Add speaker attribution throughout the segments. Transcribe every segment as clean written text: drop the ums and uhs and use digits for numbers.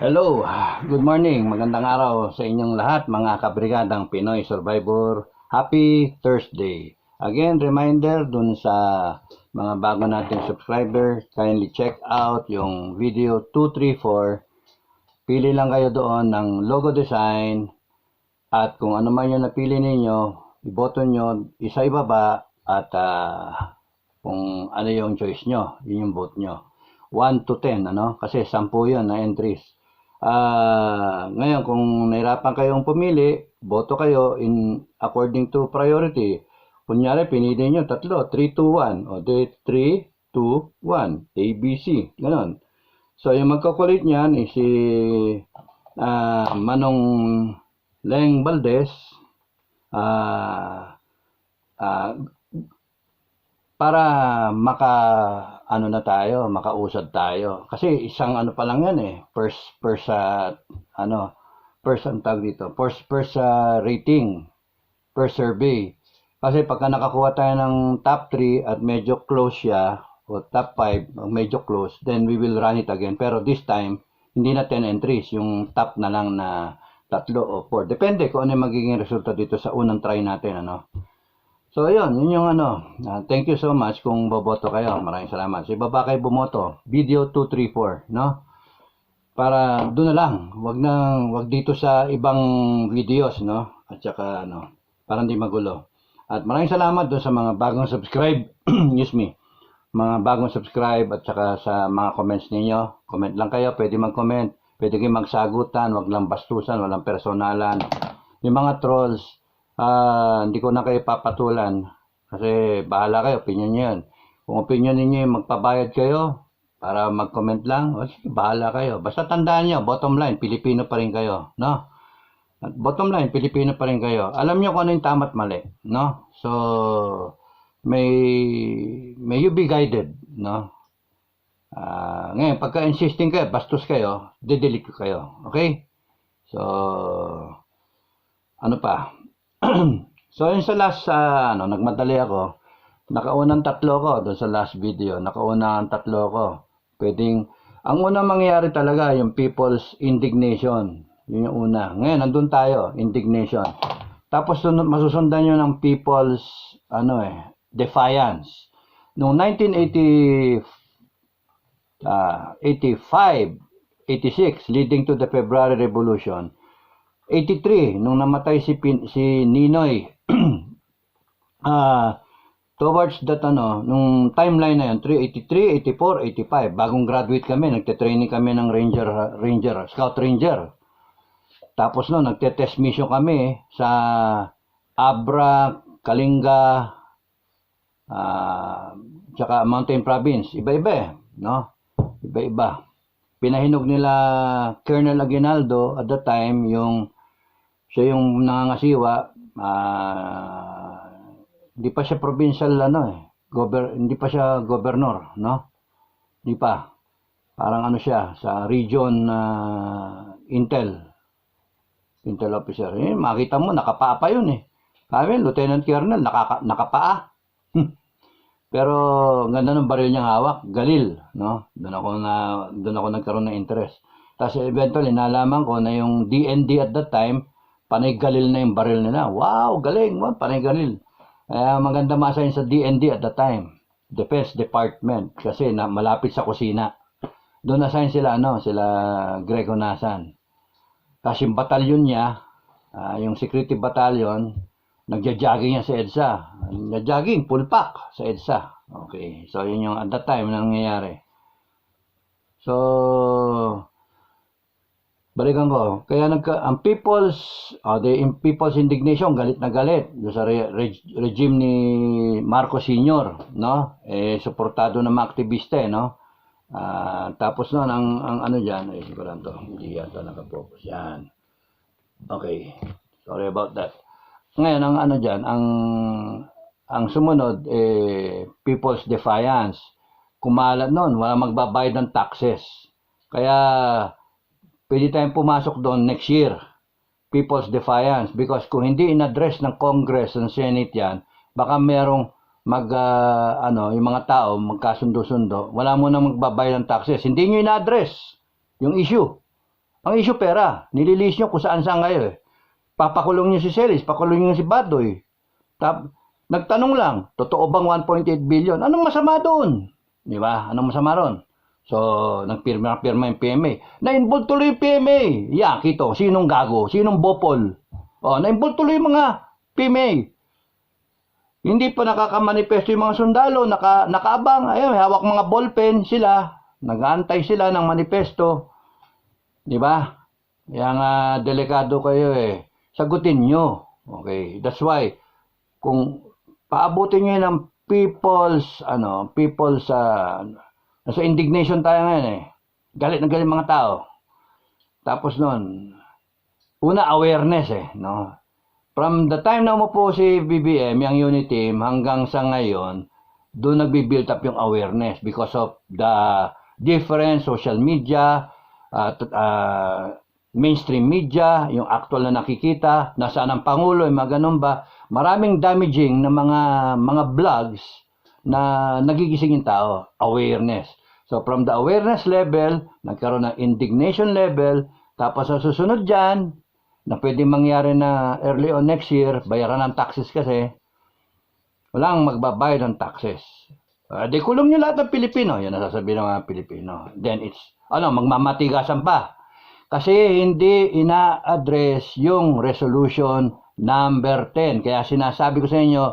Speaker 1: Hello, good morning, magandang araw sa inyong lahat mga kabrigadang Pinoy Survivor. Happy Thursday. Again, reminder dun sa mga bago nating subscriber, kindly check out yung video 234. Pili lang kayo doon ng logo design at kung ano man yung napili ninyo, iboto nyo, isa ibaba at kung ano yung choice nyo, yun yung vote nyo. 1 to 10, ano? Kasi 10 yun na entries. Ngayon, kung nahirapan kayong pumili, boto kayo in according to priority. Kunyari, pinili nyo tatlo, 3, 2, 1. O, 3, 2, 1. A, B, C. Ganon. So, yung magkakulit niyan is si Manong Leng Valdez. Para makausad tayo. Kasi isang ano pa lang yan eh. First rating per survey. Kasi pagka nakakuha tayo ng top 3 at medyo close siya, o top 5, medyo close, then we will run it again. Pero this time, hindi na 10 entries, yung top na lang na 3 o 4. Depende kung ano yung magiging resulta dito sa unang try natin, ano. So, yun yung thank you so much kung boboto kayo. Maraming salamat. So, ibaba kayo bumoto. Video 234, no? Para doon na lang. Wag dito sa ibang videos, no? At saka, para hindi magulo. At maraming salamat doon sa mga bagong subscribe. Excuse me. Mga bagong subscribe at saka sa mga comments ninyo. Comment lang kayo. Pwede mag-comment. Pwede kayo magsagutan. Wag lang bastusan. Walang personalan. Yung mga trolls, hindi ko na kayo papatulan kasi bahala kayo, opinion nyo yan. Kung opinion ninyo yung magpabayad kayo para mag-comment lang, bahala kayo. Basta tandaan nyo, bottom line, Pilipino pa rin kayo, no? At bottom line, Pilipino pa rin kayo. Alam nyo kung ano yung tama at mali, no? So, may you be guided, no? Ngayon, pagka insisting kayo, bastos kayo, didelete ko kayo, okay? So, ano pa? So, yun sa last, nagmadali ako. Nakaunang 3 ko doon sa last video. Nakaunang 3 ko. Ang unang mangyayari talaga, yung people's indignation. Yun yung una. Ngayon, nandun tayo, indignation. Tapos, masusundan nyo ng people's, defiance. Noong 1985, 86, leading to the February Revolution, 83 nung namatay si Ninoy. Towards that nung timeline na yun, 383, 84, 85, bagong graduate kami, nagte-training kami ng Scout Ranger. Tapos nagte-test mission kami sa Abra, Kalinga, tsaka Mountain Province. Iba-iba no? Iba-iba. Pinahinog nila Colonel Aguinaldo at that time siya yung nangangasiwa, hindi pa siya provincial hindi pa siya governor, no? Hindi pa. Parang siya sa region Intel officer. Makita mo nakapaa pa yun eh. Kami Lieutenant Colonel nakapaa. Pero ganda ng baril niyang hawak, galil, no? Doon ako nagkaroon ng interest. Tapos eventually nalaman ko na yung DND at that time panay galil na yung baril nila. Wow, galing, panay galil. Kaya maganda ma-assign sa DND at that time, Defense Department, kasi malapit sa kusina. Doon assign sila Grego Nasan. Tapos yung batalyon niya, yung security battalion, nagja-jogging niya sa EDSA. Nagja-jogging, full pack sa EDSA. Okay, so yun yung at that time nangyayari. So, balikan ko. Kaya ang people's indignation, galit na galit sa regime ni Marcos Sr., no? Suportado ng mga aktivista, no? Tapos ang diyan, siguro to, hindi yata naka-focus yan. Okay. Sorry about that. Ngayon ang diyan, ang sumunod people's defiance. Kumalat noon, wala magbabayad ng taxes. Kaya pwede tayong pumasok doon next year. People's defiance. Because kung hindi in-address ng Congress and Senate yan, baka merong yung mga tao magkasundo-sundo, wala mo na magbabayad ng taxes. Hindi nyo in-address yung issue. Ang issue pera. Nililis nyo kung saan-saan kayo eh. Papakulong nyo si Celis, pakulong nyo si Badoy. Nagtanong lang, totoo bang 1.8 billion? Anong masama doon? Di ba? Anong masama ron? So, nagpirma yung PMA. Na-involve tuloy yung PMA. Yan, kito. Sinong gago? Sinong bopol? Na-involve tuloy yung mga PMA. Hindi pa nakakamanifesto yung mga sundalo. Nakaabang. Ayun, hawak mga ballpen sila. Nag-aantay sila ng manifesto. Di ba? Kaya nga, delikado kayo eh. Sagutin nyo. Okay. That's why, kung paabutin nyo ng nasa indignation tayo ngayon eh. Galit na galit mga tao. Tapos nun, una awareness eh, no? From the time na umupo si BBM, yung unit team, hanggang sa ngayon, doon nagbi-build up yung awareness because of the different social media, mainstream media, yung actual na nakikita, nasaan ang Pangulo, yung mga ganun ba. Maraming damaging na mga vlogs na nagigising yung tao. Awareness. So from the awareness level, nagkaroon ng indignation level, tapos sa susunod dyan, na pwede mangyari na early on next year, bayaran ng taxes kasi, walang magbabayad ng taxes. Di kulong nyo lahat ng Pilipino. Yan nasasabihin ng mga Pilipino. Then it's, magmamatigasan pa. Kasi hindi ina-address yung resolution number 10. Kaya sinasabi ko sa inyo,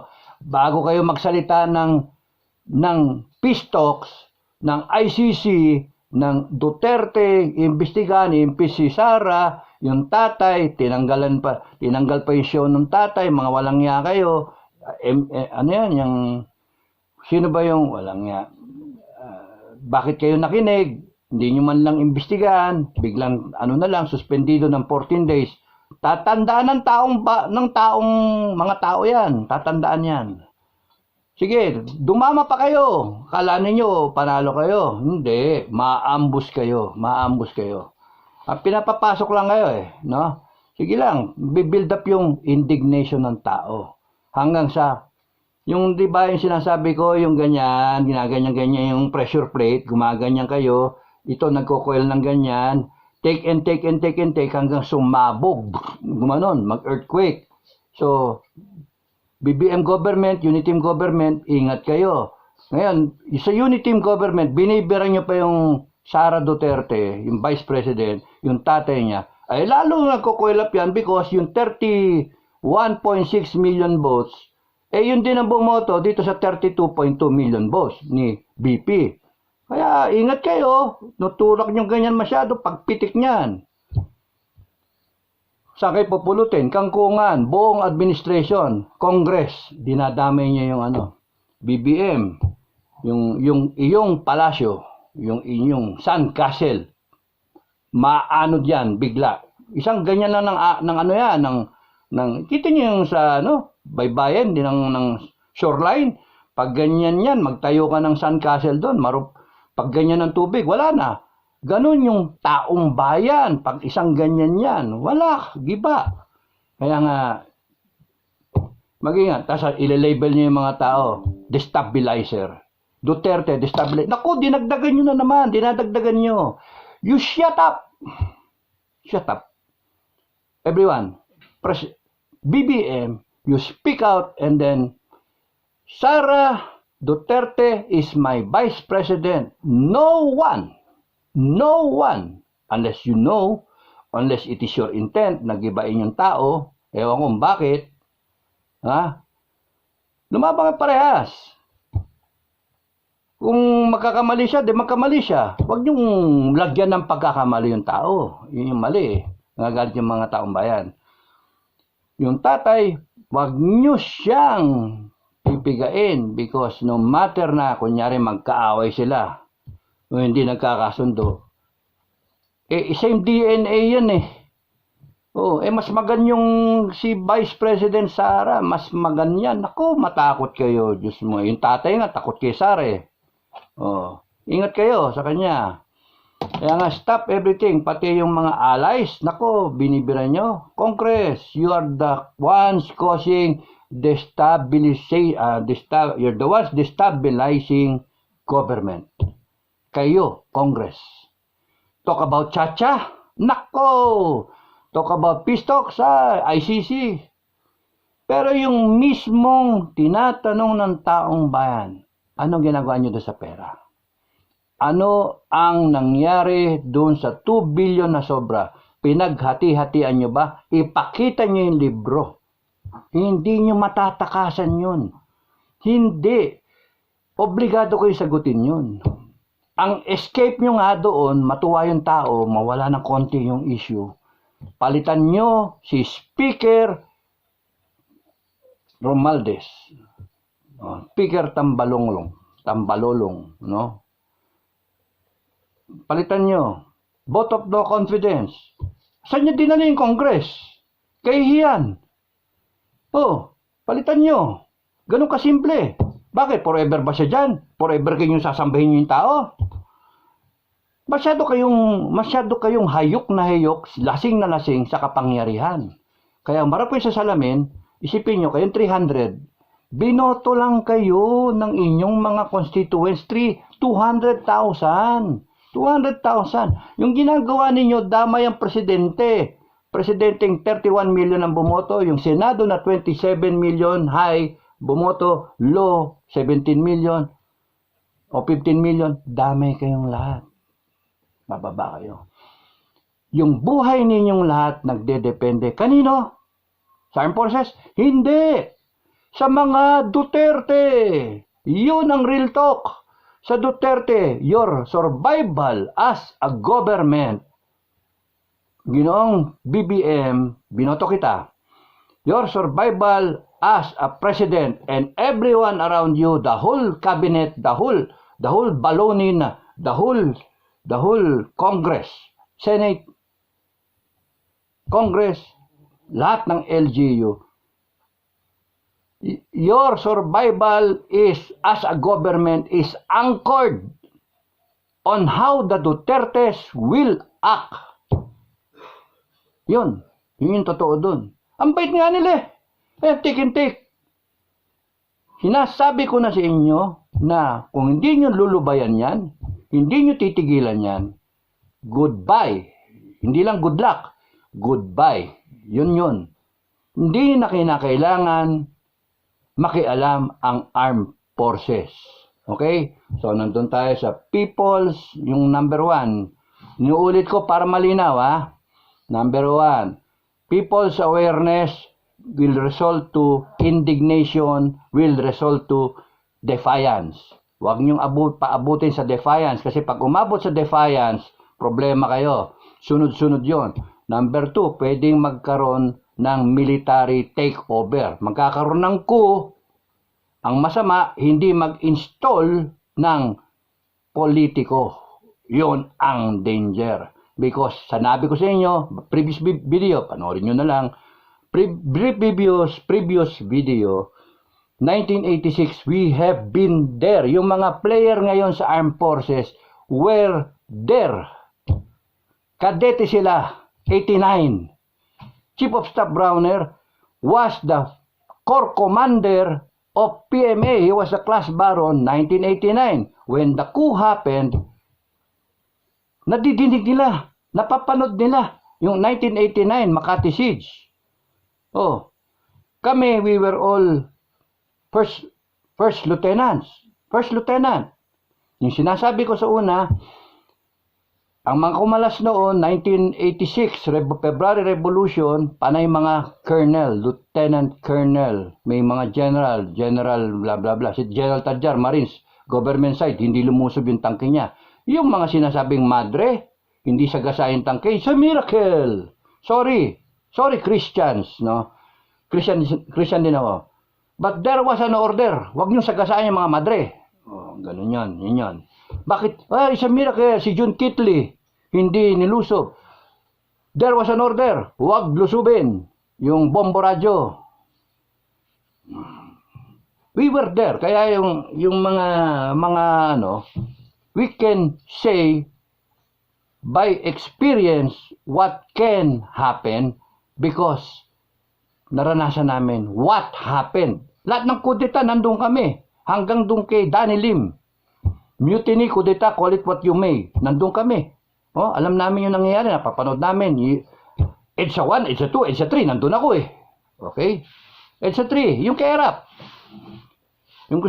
Speaker 1: bago kayo magsalita ng peace talks, ng ICC, ng Duterte, imbestigahan, impeach si Sara, yung tatay, tinanggal pa yung show ng tatay, mga walang niya kayo. Sino ba yung walang niya? Bakit kayo nakinig? Hindi nyo man lang imbestigahan, biglang suspendido ng 14 days. Tatandaan ng mga tao yan. Tatandaan yan. Sige, dumama pa kayo. Kala ninyo, panalo kayo. Hindi, maambus kayo. At pinapapasok lang kayo eh. No? Sige lang, build up yung indignation ng tao. Hanggang sa, yung di ba yung sinasabi ko, yung ganyan, ginaganyan-ganyan yung pressure plate, gumaganyan kayo, ito nagko-coil ng ganyan, take hanggang sumabog, gumanon, mag-earthquake. So, BBM government, unity team government, ingat kayo. Ngayon, sa unity team government, binibira nyo pa yung Sara Duterte, yung vice president, yung tatay niya, ay lalo nagko-coil up yan because yung 31.6 million votes, yun din ang bumoto dito sa 32.2 million votes ni BP. Kaya ingat kayo, nutulak nyo ganyan masyado, pagpitik niyan. Saan kayo pupulutin? Kangkungan, buong administration, Congress, dinadamay niya yung BBM, yung iyong palasyo, yung inyong sandcastle, maano diyan bigla. Isang ganyan lang kita niyo yung sa baybayin din ng shoreline. Pag ganyan yan, magtayo ka ng sandcastle doon, pag ganyan ng tubig, wala na. Ganon yung taong bayan. Pag isang ganyan yan, wala, giba. Kaya nga, mag-ingat. Tapos ililabel niyo yung mga tao, destabilizer. Duterte, destabilizer. Naku, dinagdagan nyo na naman. Dinadagdagan nyo. You shut up. Shut up. Everyone, BBM, you speak out and then, Sara Duterte is my vice president. No one, unless you know, unless it is your intent na gibain yung tao, ewan kung bakit, lumabang parehas. Kung magkakamali siya, magkamali siya. Huwag niyong lagyan ng pagkakamali yung tao. Yun yung mali. Nagagalit yung mga taong bayan. Yung tatay, huwag niyo siyang pipigain because no matter na, kunyari magkaaway sila, o hindi nagkakasundo, same DNA yan eh. Mas maganyong si Vice President Sara, mas maganyan. Ako, matakot kayo, Diyos mo. Yung tatay nga, takot kay Sara eh. Ingat kayo sa kanya. Kaya nga, stop everything. Pati yung mga allies, nako, binibira nyo. Congress, you are the ones causing you're the ones destabilizing government. Kayo, Congress. Talk about Chacha. Nako! Talk about peace talk sa ICC. Pero yung mismong tinatanong ng taong bayan, anong ginagawa nyo doon sa pera? Ano ang nangyari doon sa 2 billion na sobra? Pinaghati-hatian nyo ba? Ipakita nyo yung libro. Hindi nyo matatakasan yun. Hindi. Obligado kayo sagutin yun. Ang escape nyo nga doon, matuwa yung tao, mawala ng konti yung issue. Palitan nyo si Speaker Romualdez. Speaker Tambalolong, no? Palitan nyo. Vote of no confidence. Saan nyo dinala yung Congress? Kahihiyan. Palitan nyo. Ganun kasimple. Bakit? Forever ba siya dyan? Forever kayong sasambahin nyo yung tao? Masyado kayong hayok na hayok, lasing na lasing sa kapangyarihan. Kaya marap kayo sa salamin, isipin nyo, kayong 300, binoto lang kayo ng inyong mga constituents, 200,000. 200,000. Yung ginagawa ninyo, damay ang presidente. Presidenteng 31 million ang bumoto, yung Senado na 27 million, high, bumoto, low, 17 million, o 15 million, damay kayong lahat. Bababa kayo. Yung buhay ninyong lahat nagdedepende. Kanino? Sa armed forces? Hindi. Sa mga Duterte. Yun ang real talk. Sa Duterte, your survival as a government. Ginoong BBM, binoto kita. Your survival as a president and everyone around you, the whole cabinet, the whole baloney na, the whole Congress, Senate, Congress, lahat ng LGU, your survival is as a government is anchored on how the Dutertes will act. Yun yung totoo dun. Ang bait nga nila take and take. Sinasabi ko na sa inyo na kung hindi nyo lulubayan yan, hindi nyo titigilan yan, goodbye. Hindi lang good luck, goodbye. Yun. Hindi na kinakailangan makialam ang armed forces. Okay? So, nandun tayo sa people's, yung number 1. Inuulit ko para malinaw, ha? Number 1, people's awareness will result to indignation, will result to defiance. Huwag niyong paabutin sa defiance kasi pag umabot sa defiance, problema kayo. Sunod-sunod yon. Number 2, pwedeng magkaroon ng military takeover. Magkakaroon ng coup. Ang masama, hindi mag-install ng politiko. Yun ang danger. Because, sanabi ko sa inyo, previous video, panoorin nyo na lang, previous video, 1986, we have been there. Yung mga player ngayon sa armed forces were there. Kadete sila, 89. Chief of Staff Browner was the corps commander of PMA. He was the class baron 1989. When the coup happened, nadidinig nila, napapanood nila yung 1989 Makati Siege. Kami, we were all first lieutenants. First lieutenant. Yung sinasabi ko sa una, ang mga kumalas noon, 1986, February Revolution, panay mga colonel, lieutenant colonel, may mga general bla bla bla. Si General Tadjar, Marines, government side, hindi lumusob yung tangke niya. Yung mga sinasabing madre, hindi sagasahin tangke, it's a miracle. Sorry Christians, no? Christian din ako. But there was an order, wag niyong sagasahin yung mga madre. Ganun yan, yun yan. Bakit? It's a miracle, si John Kitley, hindi nilusob. There was an order, huwag lusubin yung bombo radyo. We were there, kaya yung mga ano, we can say by experience what can happen because naranasan namin what happened. Lahat ng kudeta nandun kami, hanggang dun kay Danny Lim. Mutiny, kudeta, call it what you may. Nandun kami. Oh, alam namin yung nangyayari, napapanood namin. EDSA 1, EDSA 2, EDSA 3, nandun ako eh. Okay? EDSA 3, yung kay-ERAP. Yung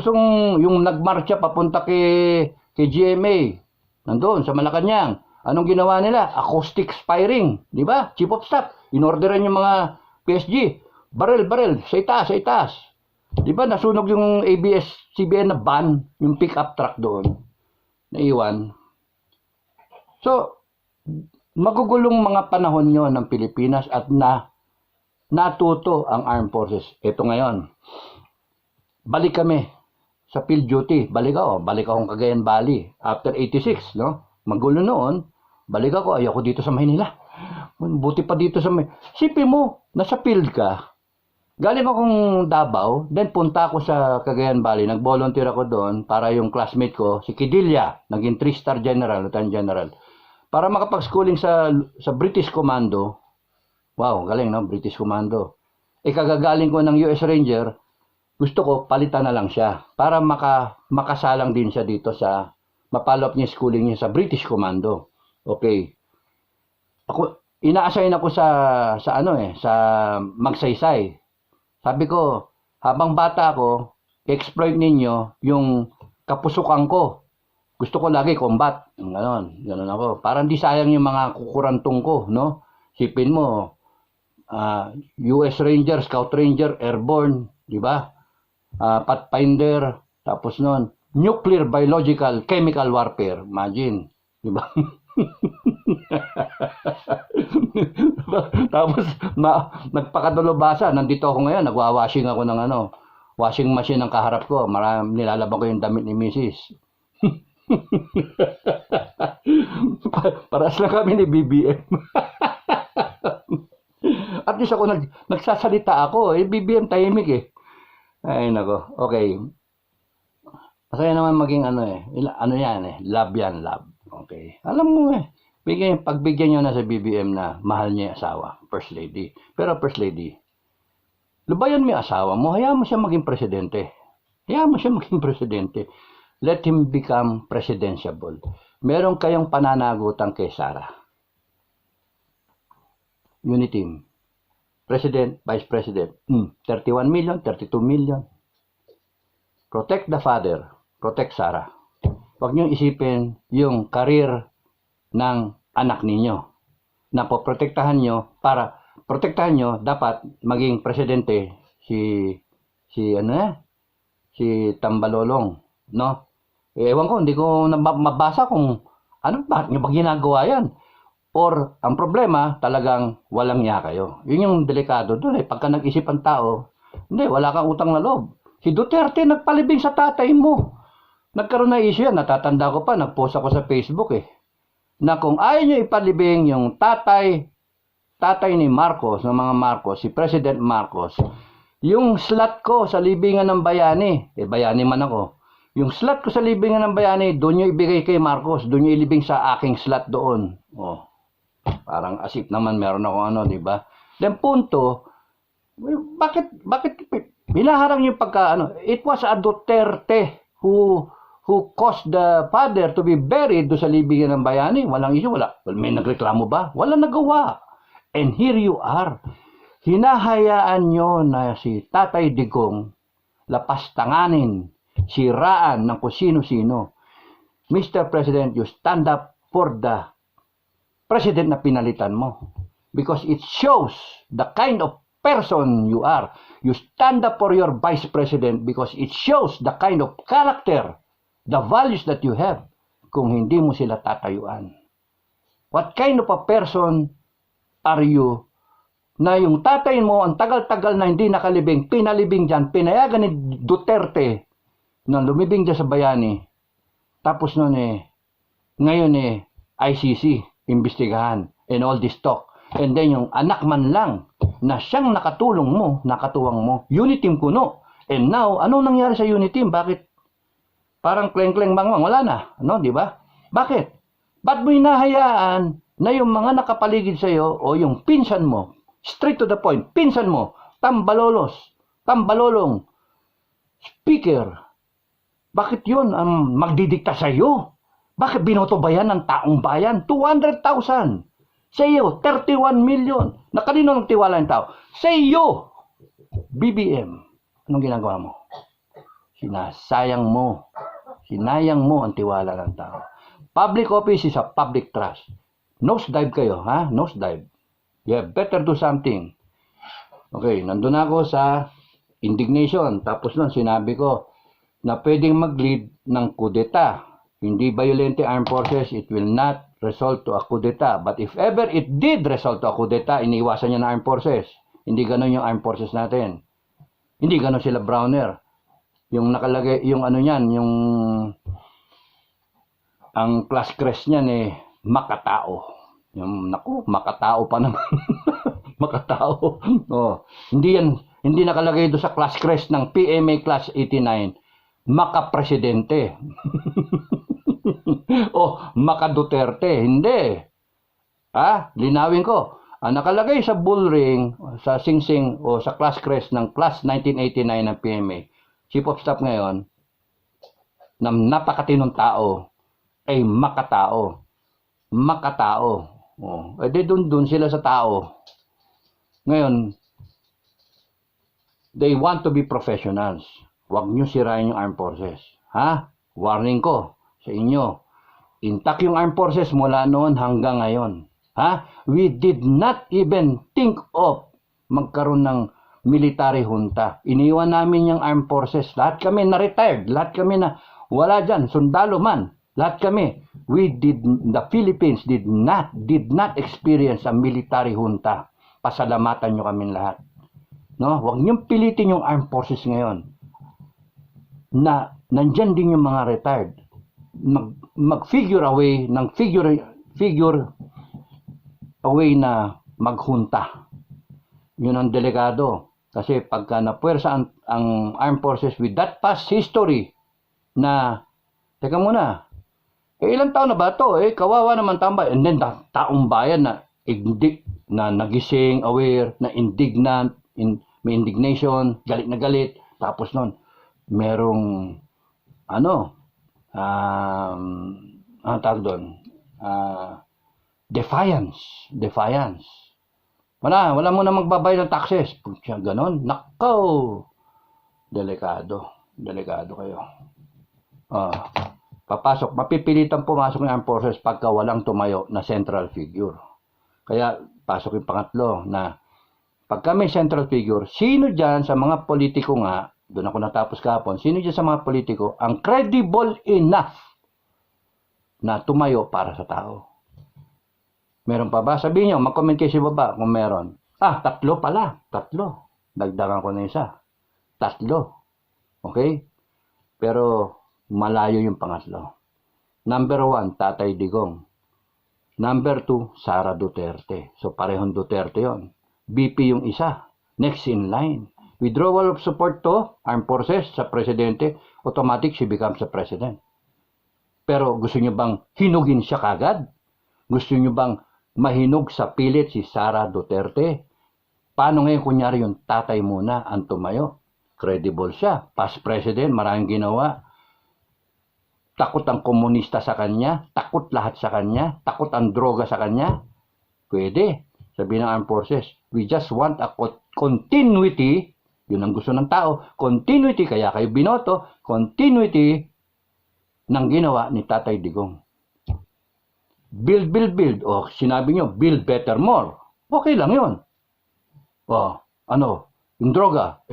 Speaker 1: yung nagmarcha papunta kay GMA, nandun sa Malacanang. Anong ginawa nila? Acoustic firing, di ba? Chief of Staff, inorderan yung mga PSG, barel, sa itaas. Di ba, nasunog yung ABS-CBN na van, yung pick-up truck doon, naiwan. So, magugulong mga panahon yon ng Pilipinas at natuto ang Armed Forces. Ito ngayon, balik kami sa field duty. Balik akong Cagayan Valley. After 86, no? Magulo noon, balik ako, ayoko dito sa Maynila. Buti pa dito sa Maynila. Sipin mo, nasa field ka. Galing akong Davao, then punta ako sa Cagayan Valley. Nag-volunteer ako doon para yung classmate ko, si Kidilla, naging 3-star general, lieutenant general. Para makapag-schooling sa British Commando. Wow, galing, no? British Commando. Kagagaling ko ng US Ranger, gusto ko palitan na lang siya para makasalang din siya dito sa mapalop niya schooling niya sa British Commando. Okay. Ina-assign ako sa Magsaysay. Sabi ko, habang bata ako, exploit ninyo yung kapusukan ko. Gusto ko lagi combat. Ganon ako. Parang di sayang yung mga kukurantong ko, no? Sipin mo, US Ranger, Scout Ranger, Airborne, di ba? Pathfinder, tapos nun, nuclear, biological, chemical warfare. Imagine, di ba? Tapos, nagpakadulubasa. Nandito ako ngayon, nagwa-washing ako ng washing machine ng kaharap ko. Nilalabang ko yung damit ni Mrs. Paras lang kami ni BBM. At least ako nagsasalita ako. BBM tahimik eh. Ay nako. Okay. Masaya naman maging yan eh. Love yan, love. Okay. Alam mo eh. Pagbigyan nyo na sa BBM na mahal niya yung asawa. First lady. Pero first lady, lubayan mo yung asawa mo. Hayaan mo siya maging presidente. Let him become presidentiable. Meron kayong pananagutan kay Sara. Uniteam. President, Vice President. 31 million, 32 million. Protect the father. Protect Sara. Huwag niyong isipin yung career ng anak ninyo. Na poprotektahan nyo para protektahan nyo, dapat maging presidente si Tambalolong. No? Ewan ko, hindi ko mabasa kung bakit nyo ba ginagawa yan? Or, ang problema, talagang walang niya kayo. Yun yung delikado doon eh. Pagka nag-isip ang tao, hindi, wala kang utang na loob. Si Duterte nagpalibing sa tatay mo. Nagkaroon na issue yan. Natatanda ko pa, nag-post ako sa Facebook eh. Na kung ayaw nyo ipalibing yung tatay ni Marcos, ng mga Marcos, si President Marcos, yung slot ko sa libingan ng bayani, bayani man ako, yung slot ko sa libingan ng bayani, doon nyo ibigay kay Marcos, doon nyo ilibing sa aking slot doon. Oh, parang asip naman meron ako di ba? Then punto, bakit binaharang yung it was a Duterte who caused the father to be buried doon sa libingan ng bayani. Walang issue, may nagreklamo ba? Walang nagawa. And here you are. Hinahayaan nyo na si Tatay Digong lapastanganin, siraan ng kung sino-sino. Mr. President, you stand up for the president na pinalitan mo. Because it shows the kind of person you are. You stand up for your vice president because it shows the kind of character, the values that you have kung hindi mo sila tatayuan. What kind of a person are you na yung tatay mo ang tagal-tagal na hindi nakalibing, pinalibing dyan, pinayagan ni Duterte na lumibing dyan sa bayani. Tapos nun ngayon ICC, imbestigahan, and all this talk. And then yung anak man lang na siyang nakatuwang mo, Uniteam kuno. And now, anong nangyari sa Uniteam? Bakit? Parang kleng-kleng bangwang, wala na. Di ba? Bakit? Ba't mo hinahayaan na yung mga nakapaligid sa'yo o yung pinsan mo, straight to the point, pinsan mo, tambalolong, speaker, bakit yun ang magdidikta sa'yo? Bakit binoto ba yan ng taong bayan? 200,000. Sa iyo, 31 million. Na kanino nagtiwala yung tao? Sa iyo, BBM. Anong ginagawa mo? Sinasayang mo. Sinayang mo ang tiwala ng tao. Public office is a public trust. Nosedive kayo, ha? Nosedive. You better do something. Okay, nandun ako sa indignation. Tapos nun, sinabi ko na pwedeng mag-lead ng kudeta. Hindi violent armed forces, it will not result to a kudeta. But if ever it did result to a kudeta, iniiwasan niya ng armed forces. Hindi ganun yung armed forces natin. Hindi ganun sila Browner. Yung nakalagay, yung ano niyan, yung ang class crest niyan makatao. Yung naku, makatao pa naman. Makatao. Oh, hindi nakalagay do sa class crest ng PMA class 89. Makapresidente. O maka-Duterte. Hindi. Linawin ko. Ang nakalagay sa bullring, sa singsing o sa class crest ng class 1989 ng PMA, Chief of Staff ngayon, na napakatinong tao, ay makatao. Makatao. Di dun sila sa tao. Ngayon, they want to be professionals. Huwag nyo sirain yung armed forces. Warning ko sa inyo. Intact yung armed forces mula noon hanggang ngayon. We did not even think of magkaroon ng military junta. Iniwan namin yung armed forces. Lahat kami na-retired. Lahat kami na wala dyan. Sundalo man. Lahat kami. The Philippines did not experience a military junta. Pasalamatan nyo kami lahat. No? Huwag nyo pilitin yung armed forces ngayon. Na nandyan din yung mga retired. Mag-figure away ng figure away na maghunta. Yun ang delikado. Kasi pagka napuwersa ang armed forces with that past history na, teka muna, ilang taon na ba ito? Kawawa naman tambay. And then, taong bayan na nagising, aware, na indignant, may indignation, galit na galit. Tapos nun, merong, tawag doon, defiance. Wala mo na magbabayad ng taxes. Pag siya ganon, nakaw, delikado kayo. Mapipilitan pumasok ng armed forces pagka walang tumayo na central figure. Kaya, pasok yung pangatlo na pagka may central figure, sino dyan sa mga politiko nga, doon ako natapos kahapon, sino dyan sa mga politiko ang credible enough na tumayo para sa tao? Meron pa ba? Sabihin nyo, mag-comment kayo sa baba kung meron. 3 pala. 3. Dagdagan ko na isa. 3. Okay? Pero malayo yung pangatlo. Number 1, Tatay Digong. Number 2, Sara Duterte. So parehong Duterte yon. BP yung isa. Next in line. Withdrawal of support to armed forces sa presidente, automatic she becomes a president. Pero gusto nyo bang hinugin siya kagad? Gusto nyo bang mahinog sa pilit si Sara Duterte? Paano ngayon kunyari yung tatay muna ang tumayo? Credible siya. Past president, maraming ginawa. Takot ang komunista sa kanya. Takot lahat sa kanya. Takot ang droga sa kanya. Pwede. Sabi ng armed forces, we just want a continuity. Yun ang gusto ng tao. Continuity, kaya kayo binoto. Continuity ng ginawa ni Tatay Digong. Build. O sinabi nyo, build better more. Okay lang yun. Yung droga.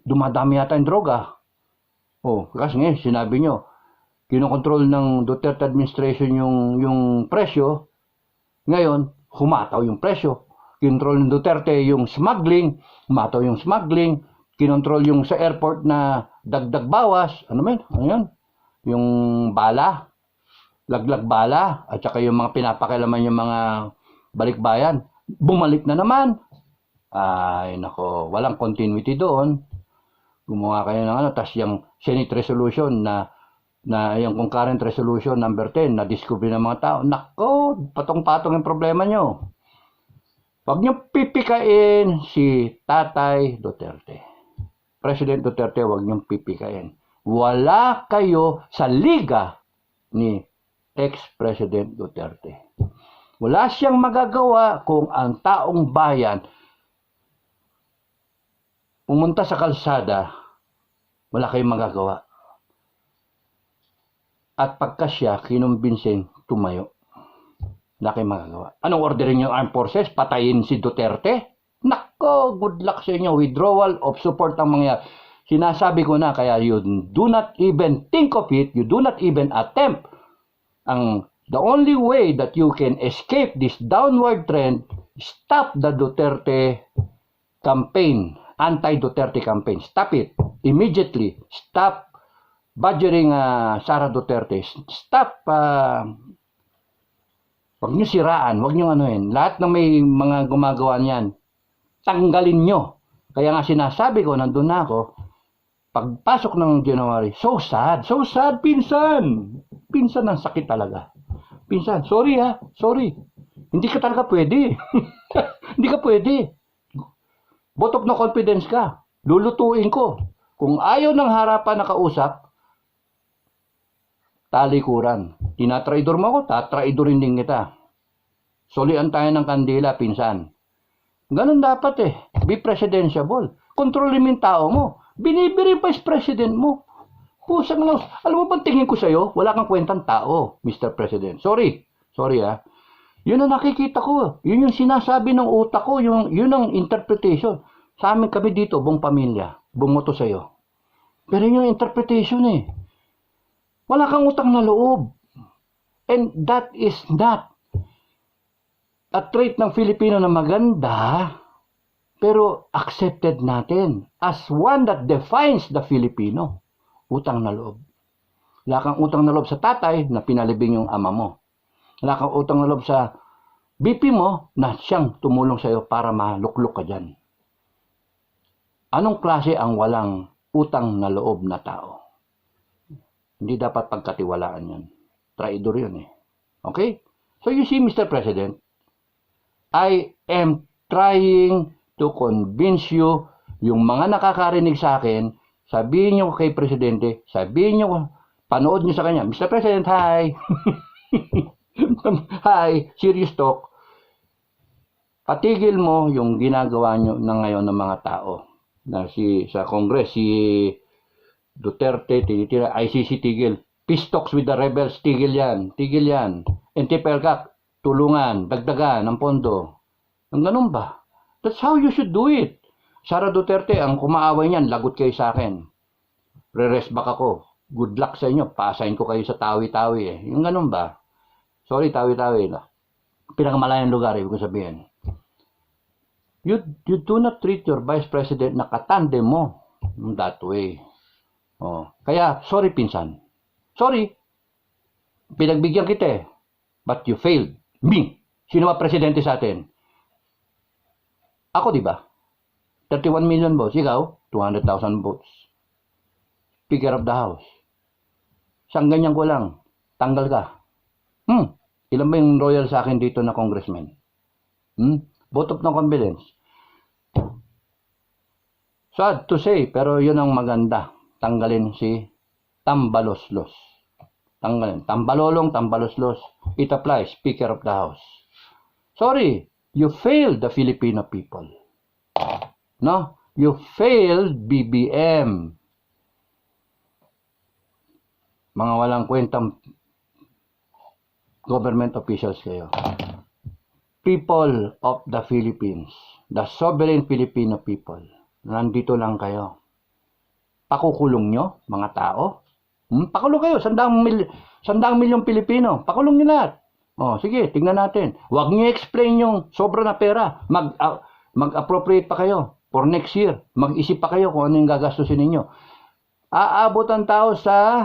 Speaker 1: Dumadami yata yung droga. Kasi ngayon, sinabi nyo, kinokontrol ng Duterte administration yung presyo. Ngayon, humataw yung presyo. Kinontrol ng Duterte yung smuggling. Humataw yung smuggling. Kinontrol yung sa airport na dagdag bawas. Ano yan? Yung bala. Laglag bala. At saka yung mga pinapakilaman yung mga balikbayan. Bumalik na naman. Ay, nako. Walang continuity doon. Gumawa kayo ng tas yung Senate resolution na yung concurrent resolution number 10 na discovery ng mga tao. Nako, patong-patong yung problema nyo. Huwag nyo pipikain si Tatay Duterte. President Duterte, huwag nyo pipikain. Wala kayo sa liga ni ex-President Duterte. Wala siyang magagawa kung ang taong bayan pumunta sa kalsada, wala kayong magagawa. At pagka siya, kinumbinseng tumayo. Wala kayong magagawa. Anong orderin yung armed forces? Patayin si Duterte? Nako, good luck sa inyo. Withdrawal of support ang mangyayari. Sinasabi ko na, kaya you do not even think of it, you do not even attempt. The only way that you can escape this downward trend, stop the Duterte campaign, anti-Duterte campaign. Stop it immediately. Stop badgering Sara Duterte. Stop, wag nyo siraan, wag nyo anuhin. Lahat ng may mga gumagawa niyan, tanggalin nyo. Kaya nga sinasabi ko, nandun na ako, pagpasok ng January, so sad, pinsan. Pinsan, ang sakit talaga. Pinsan, sorry sorry. Hindi ka talaga pwede. Hindi ka pwede. Vote of no confidence ka. Lulutuin ko. Kung ayaw ng harapan na kausap, talikuran. Tinatraidor mo ako, tatraidorin din kita. Solian tayo ng kandila, pinsan. Ganun dapat Be presidentiable. Kontrolin mo yung tao mo. Binibiri vice president mo. Pusang laos. Alam mo ba tingin ko sa'yo? Wala kang kwentang tao, Mr. President. Sorry Yun ang nakikita ko. Yun yung sinasabi ng utak ko. Yun ang interpretation. Sa amin kami dito, buong pamilya. Bumoto sa'yo. Pero yun yung interpretation Wala kang utang na loob. And that is not a trait ng Filipino na maganda, pero accepted natin as one that defines the Filipino. Utang na loob. Wala kang utang na loob sa tatay na pinalibing yung ama mo. Wala kang utang na loob sa BP mo na siyang tumulong sa'yo para maluklok ka dyan. Anong klase ang walang utang na loob na tao? Hindi dapat pagkatiwalaan yan. Traidor yun Okay? So you see, Mr. President, I am trying to convince you, yung mga nakakarinig sa akin, sabihin nyo kay Presidente, sabihin nyo, panood nyo sa kanya, Mr. President, hi! Hi, serious talk. Patigil mo yung ginagawa nyo na ngayon ng mga tao. Sa Congress, si Duterte, tinitira, ICC tigil. Peace talks with the rebels, tigil yan. NTPLCAC, tulungan, dagdagan ng pondo. Ang ganun ba? That's how you should do it. Sara Duterte, ang kumaaway niyan, lagot kayo sa akin. Re-rest back ako. Good luck sa inyo. Pasahin ko kayo sa Tawi-Tawi Yung ganun ba? Sorry, Tawi-Tawi Pinakamalayang lugar, ibig ko sabihin. You do not treat your Vice President na katandem mo that way. Kaya, sorry pinsan. Sorry. Pinagbigyan kita But you failed. Me. Sino ba presidente sa atin? Ako, di ba? 31 million votes. Ikaw, 200,000 votes. Speaker of the House. Saan ganyan ko lang? Tanggal ka. Ilan ba yung royal sa akin dito na congressman? Vote of no confidence. Sad to say, pero yun ang maganda. Tanggalin si Tambaloslos. Tanggalin. Tambalolong, Tambaloslos. It applies. Speaker of the House. Sorry, you failed the Filipino people. No? You failed BBM. Mga walang kwentang government officials kayo. People of the Philippines. The sovereign Filipino people. Nandito lang kayo. Pakukulong nyo, mga tao. Pakulong kayo, 100 milyong Pilipino. Pakulong nyo lahat. Sige, tingnan natin. Huwag nyo explain yung sobra na pera. Mag-appropriate pa kayo for next year. Mag-isip pa kayo kung ano yung gagastusin ninyo. Aabot ang tao sa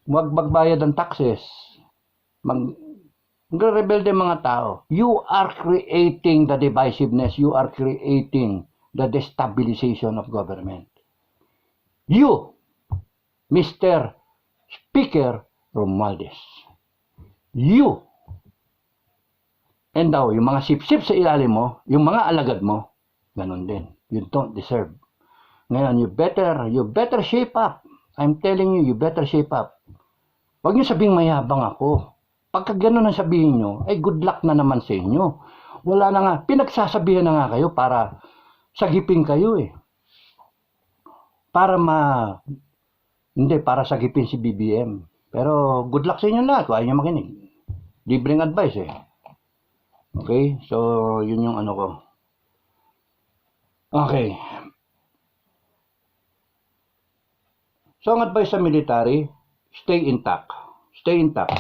Speaker 1: huwag magbayad ng taxes. Magre-rebelde mga tao. You are creating the divisiveness. You are creating the destabilization of government. You, Mr. Speaker Romualdez. You. And daw, yung mga sip-sip sa ilalim mo, yung mga alagad mo, ganun din. You don't deserve. Ngayon, you better shape up. I'm telling you, you better shape up. Huwag niyo sabihing mayabang ako. Pagka gano'n ang sabihin niyo, ay good luck na naman sa inyo. Wala na nga, pinagsasabihan na nga kayo para sagipin kayo eh. Hindi, para sagipin si BBM. Pero good luck sa inyo lahat, kung ayaw niyo makinig. Libreng advice eh. Okay, so yun yung ano ko. Okay. So ang advice sa military, stay intact. Stay intact.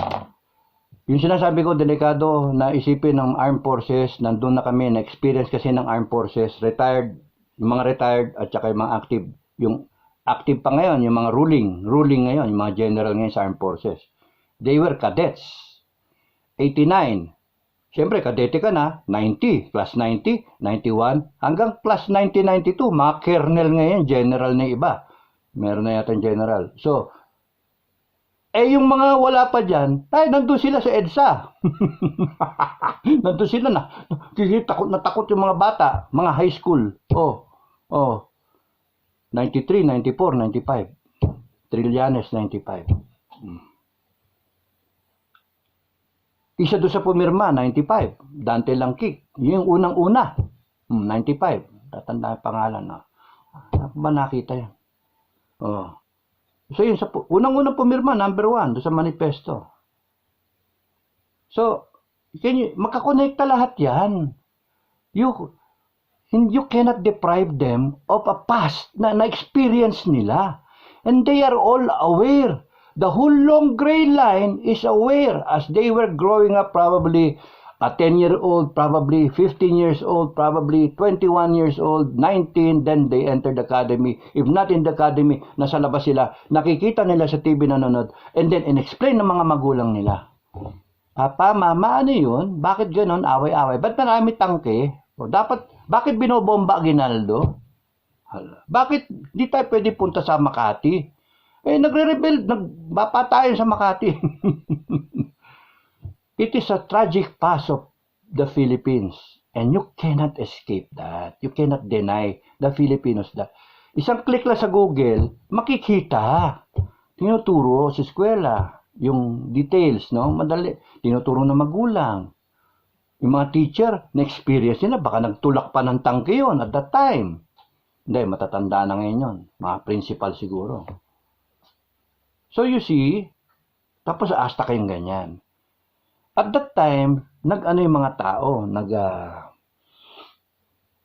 Speaker 1: Yung sinasabi ko, delikado na isipin ng armed forces, nandun na kami, na-experience kasi ng armed forces, retired, yung mga retired at saka yung mga active. Yung active pa ngayon, yung mga ruling ngayon, yung mga general ngayon sa armed forces. They were cadets. 89. Siyempre, kadete ka na, 90, plus 90, 91, hanggang plus 90, 92, mga colonel ngayon, general na iba. Meron na yata general. So, yung mga wala pa dyan, nandun sila sa EDSA. Nandun sila na. Takot na takot yung mga bata, mga high school. 93, 94, 95. Trillanes, 95. Isa doon sa pumirma, 95. Dante Langkik. Yung unang-una. 95. Tatanda yung pangalan. Ano ba nakita yan? So yun, unang-unang pumirma, number 1, doon sa manifesto. So, makakonekta lahat yan. You cannot deprive them of a past na experience nila. And they are all aware. The whole long gray line is aware as they were growing up, probably a 10-year-old, probably 15 years old, probably 21 years old, 19, then they entered the academy. If not in the academy, nasa labas sila, nakikita nila sa TV nanonood, and then in-explain ng mga magulang nila. Papa, mama, ano yun? Bakit ganon? Away-away. Ba't marami tangke? Bakit binobomba Aguinaldo? Bakit di tayo pwede punta sa Makati? Nagre-rebel, nagbapatayan sa Makati. It is a tragic past of the Philippines. And you cannot escape that. You cannot deny the Filipinos that. Isang click lang sa Google, makikita. Tinuturo sa eskwela. Yung details, no? Madali. Tinuturo ng magulang. Yung mga teacher, na-experience nila, baka nagtulak pa ng tangke yun at that time. Hindi, matatanda na ngayon yun. Mga principal siguro. So you see, tapos hasta kayong ganyan. At that time, nag-ano yung mga tao,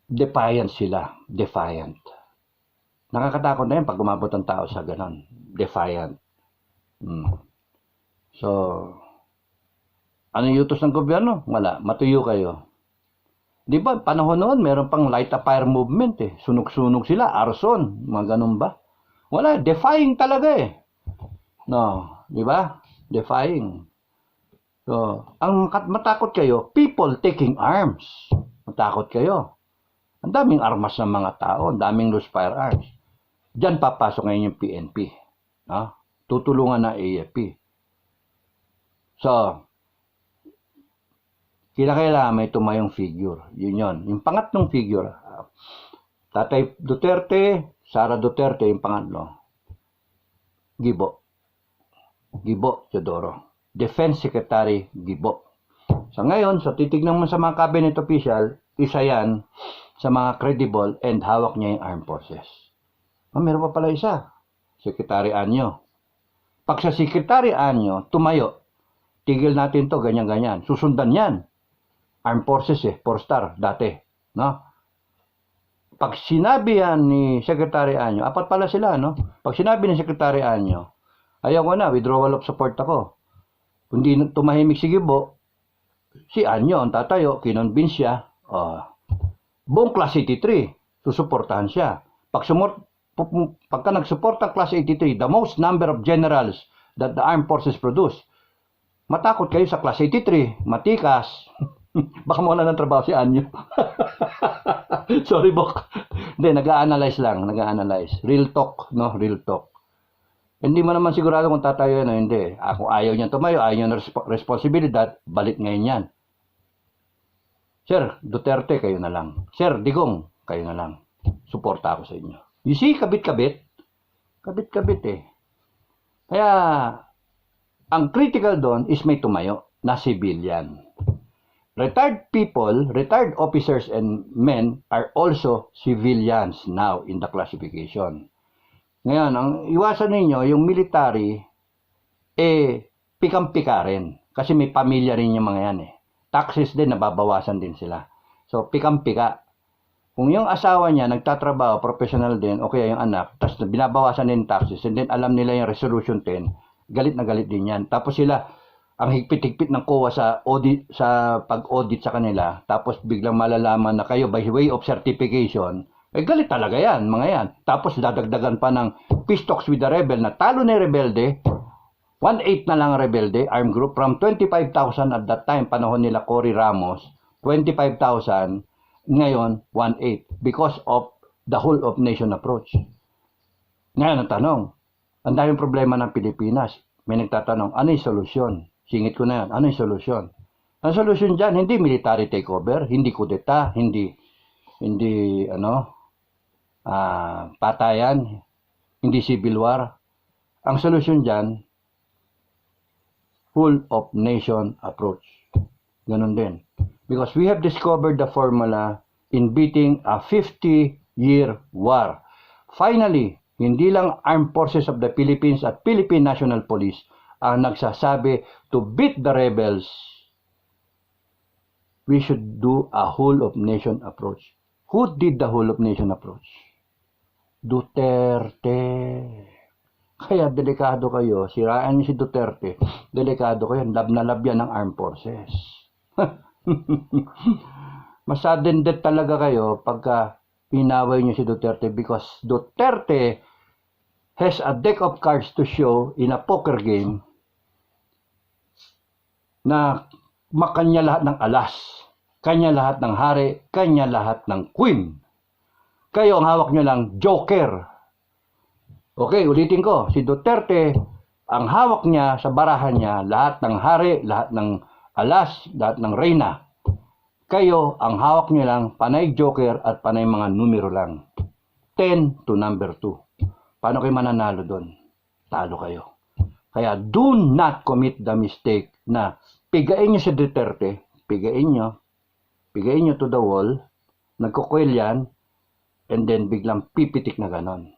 Speaker 1: defiant sila. Defiant. Nakakatakot na yun pag umabot ang tao sa ganon. Defiant. So, ano yung utos ng gobyerno? Wala. Matuyo kayo. Di ba, panahon noon, meron pang light a fire movement eh. Sunog-sunog sila, arson. Mga ganun ba? Wala. Defying talaga eh. No, di ba? Defying. So, ang matakot kayo, people taking arms. Matakot kayo. Ang daming armas ng mga tao, ang daming loose firearms. Diyan papasok ngayon yung PNP. Tutulungan na AFP. So, kailangan may tumayong figure. Yun yun. Yung pangatlong figure, Tatay Duterte, Sara Duterte, yung pangatlo. Gibo Teodoro. Defense Secretary Gibo. So ngayon, titignan mo sa mga cabinet official, isa yan sa mga credible and hawak niya yung armed forces. Meron pa pala isa. Secretary Anyo. Pag sa Secretary Anyo, tumayo, tigil natin to, ganyan-ganyan. Susundan yan. Armed forces 4-star dati. No? Pag sinabi yan ni Secretary Anyo, apat pala sila, no? Pag sinabi ni Secretary Anyo, ayaw ko na, withdrawal of support ako. Kundi tumahimik si Gibo, si Anyo ang tatayo, kinonvince siya, buong Class 83, susuportahan siya. Pagka nagsupport ang Class 83, the most number of generals that the armed forces produce, matakot kayo sa Class 83, matikas, baka mawala ng trabaho si Anyo. Sorry, Bok. Hindi, nag-a-analyze lang, nag-a-analyze. Real talk, no? Real talk. Hindi mo naman sigurado kung tatayo yan o hindi. Kung ayaw niya tumayo, ayaw niya ng responsibilidad, balik ngayon yan. Sir, Duterte, kayo na lang. Sir, Digong, kayo na lang. Suporta ako sa inyo. You see, kabit-kabit. Kabit-kabit eh. Kaya, Ang critical doon is may tumayo na civilian. Retired people, retired officers and men are also civilians now in the classification. Ngayon, ang iwasan ninyo, yung military, pikam-pika rin. Kasi may pamilya rin yung mga yan eh. Taxes din, nababawasan din sila. So, pikam-pika. Kung yung asawa niya nagtatrabaho, professional din, o kaya yung anak, tapos binabawasan din taxes, and then alam nila yung Resolution 10, galit na galit din yan. Tapos sila, ang higpit-higpit ng COA sa audit, sa pag-audit sa kanila, tapos biglang malalaman na kayo by way of certification, galit talaga yan, mga yan. Tapos dadagdagan pa ng peace talks with the rebel na talo na rebelde, 1/8 na lang rebelde, armed group, from 25,000 at that time, panahon nila Cory Ramos, 25,000, ngayon 1/8 because of the whole of nation approach. Ngayon ang tanong, ang daming problema ng Pilipinas. May nagtatanong, ano yung solusyon? Singit ko na yan, ano yung solusyon? Ang solusyon dyan, hindi military takeover, hindi kudeta, hindi patayan, hindi civil war. Ang solusyon dyan, full of nation approach. Ganun din. Because we have discovered the formula in beating a 50-year war. Finally, hindi lang Armed Forces of the Philippines at Philippine National Police ang nagsasabi to beat the rebels. We should do a whole of nation approach. Who did the whole of nation approach? Duterte. Kaya delikado kayo, siraan niyo si Duterte, delikado kayo, lab na lab yan ng Armed Forces. Masadended talaga kayo pagka inaway niyo si Duterte because Duterte has a deck of cards to show in a poker game na makanya lahat ng alas, kanya lahat ng hari, kanya lahat ng queen. Kayo ang hawak niyo lang joker. Okay, ulitin ko, si Duterte, ang hawak niya sa barahan niya, lahat ng hari, lahat ng alas, lahat ng reyna. Kayo, ang hawak niyo lang, panay joker at panay mga numero lang. 10 to number 2. Paano kayo mananalo doon? Talo kayo. Kaya do not commit the mistake na pigain niyo si Duterte, pigain niyo to the wall, nagkukwil yan, and then biglang pipitik na ganon.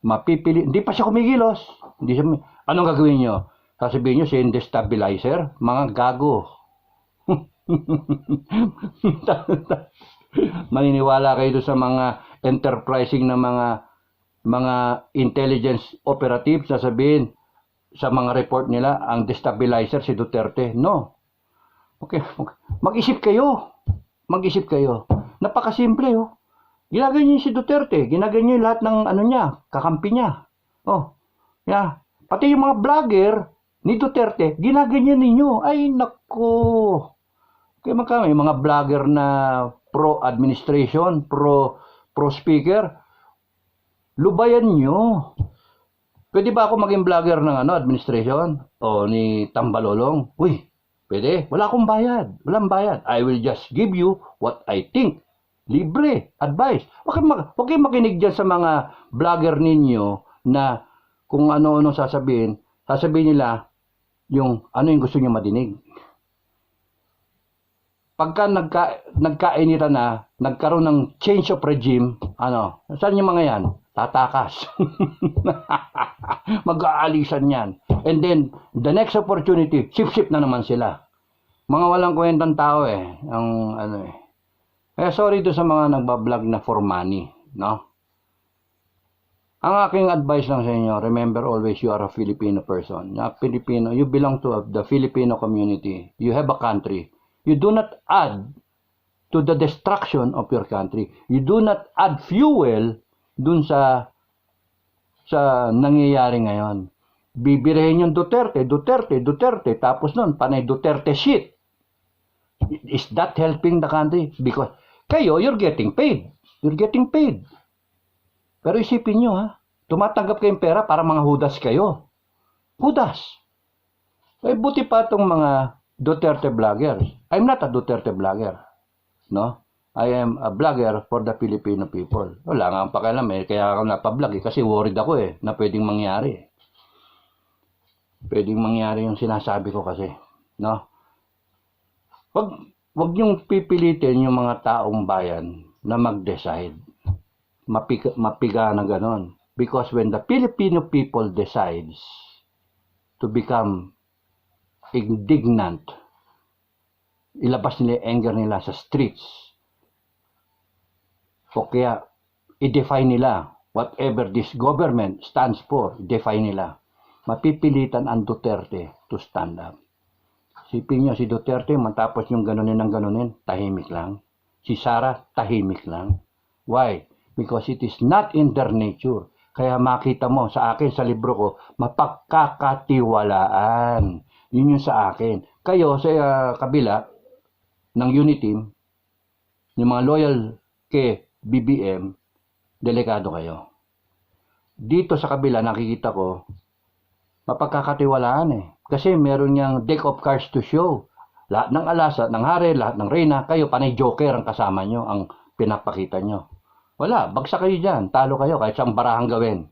Speaker 1: Mapipili, hindi pa siya kumigilos. Hindi siya, anong gagawin niyo? Sasabihin niyo siya yung destabilizer? Mga gago. Maniniwala kayo sa mga enterprising na mga intelligence operatives, sasabihin sa mga report nila, ang destabilizer si Duterte. No. Okay. Mag-isip kayo. Napakasimple, oh. Ginaganyan si Duterte, ginaganyan lahat ng kakampi niya. Oh, yeah. Pati yung mga vlogger ni Duterte, ginaganyan ninyo. Ay, nako. Kaya may mga vlogger na pro-administration, pro-speaker, lubayan nyo. Pwede ba ako maging vlogger ng administration? O ni Tambalolong? Uy, pwede. Wala akong bayad. Walang bayad. I will just give you what I think. Libre, advice. Huwag kayong makinig dyan sa mga vlogger ninyo na kung ano-ano sasabihin nila yung ano yung gusto nyo madinig. Pagka nagkainita na, nagkaroon ng change of regime, saan yung mga yan? Tatakas. Mag-aalisan yan. And then, the next opportunity, sip-sip na naman sila. Mga walang kwentang tao Kaya sorry to sa mga nagbablog na for money, no? Ang aking advice lang sa inyo, remember always you are a Filipino person. Filipino, you belong to the Filipino community. You have a country. You do not add to the destruction of your country. You do not add fuel dun sa nangyayari ngayon. Bibirahin yung Duterte, tapos nun, panay Duterte shit. Is that helping the country? Because kayo, you're getting paid. Pero isipin nyo, tumatanggap kayong pera para mga hudas kayo. Hudas. Buti pa itong mga Duterte vloggers. I'm not a Duterte vlogger. No? I am a vlogger for the Filipino people. Wala nga ang pakialam kaya ako napablog kasi worried ako na pwedeng mangyari. pwedeng mangyari yung sinasabi ko kasi, no? Wag niyong pipilitin yung mga taong bayan na mag-decide. Mapiga na ganon. Because when the Filipino people decides to become indignant, ilabas nila yung anger nila sa streets, o kaya i-define nila whatever this government stands for, i-define nila, mapipilitan ang Duterte to stand up. Sipin nyo, si Duterte, matapos yung ganunin ng ganunin, tahimik lang. Si Sara, tahimik lang. Why? Because it is not in their nature. Kaya makita mo sa akin, sa libro ko, mapagkakatiwalaan. Yun yung sa akin. Kayo, sa kabila ng Uniteam, yung mga loyal kay BBM, delikado kayo. Dito sa kabila, nakikita ko, mapagkakatiwalaan eh. Kasi meron niyang deck of cards to show. Lahat ng alasa, ng hari, lahat ng reyna, kayo panay joker ang kasama nyo, ang pinapakita nyo. Wala, bagsak kayo dyan, talo kayo, kahit saan barahang gawin.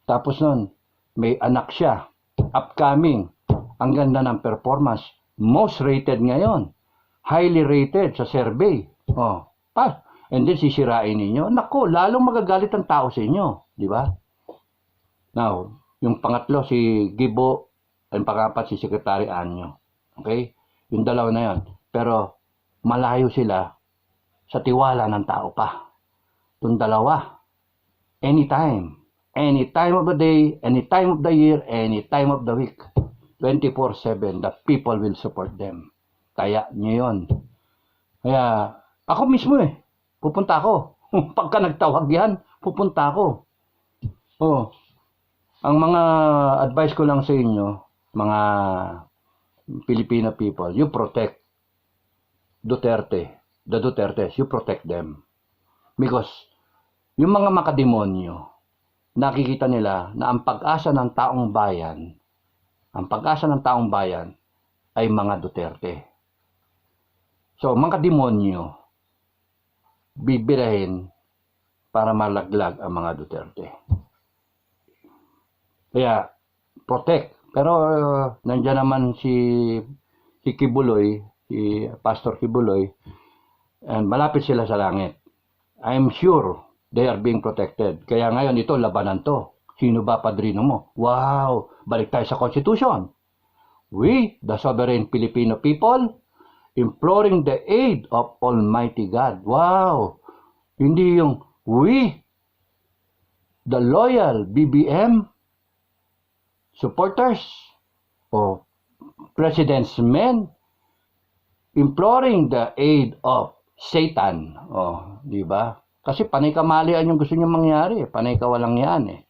Speaker 1: Tapos nun, may anak siya, upcoming, ang ganda ng performance, most rated ngayon, highly rated sa survey. Oh, pas. And then sisirain ninyo, naku, lalong magagalit ang tao sa inyo, di ba? Now, yung pangatlo si Gibo, ang pangapat si Secretary Anyo. Okay? Yung dalawa na yon. Pero malayo sila sa tiwala ng tao pa. Yung dalawa, anytime of the day, any time of the year, any time of the week, 24/7, the people will support them. Kaya nyo yun. Kaya, ako mismo pupunta ako. Pagka nagtawag yan, pupunta ako. Oh, ang mga advice ko lang sa inyo, mga Filipino people, you protect Duterte, the Dutertes, you protect them. Because yung mga makademonyo, nakikita nila na ang pag-asa ng taong bayan, ay mga Duterte. So, mga demonyo, bibirahin para malaglag ang mga Duterte. Kaya, protect. Pero, nandiyan naman si Kibuloy, si Pastor Kibuloy, and malapit sila sa langit. I'm sure they are being protected. Kaya ngayon, ito, labanan to. Sino ba padrino mo? Wow! Balik tayo sa Constitution. We, the sovereign Filipino people, imploring the aid of Almighty God. Wow! Hindi yung we, the loyal BBM supporters o President's men, imploring the aid of Satan. Oh, di ba? Kasi panay kamalian yung gusto niyo mangyari. Panay kawalang yan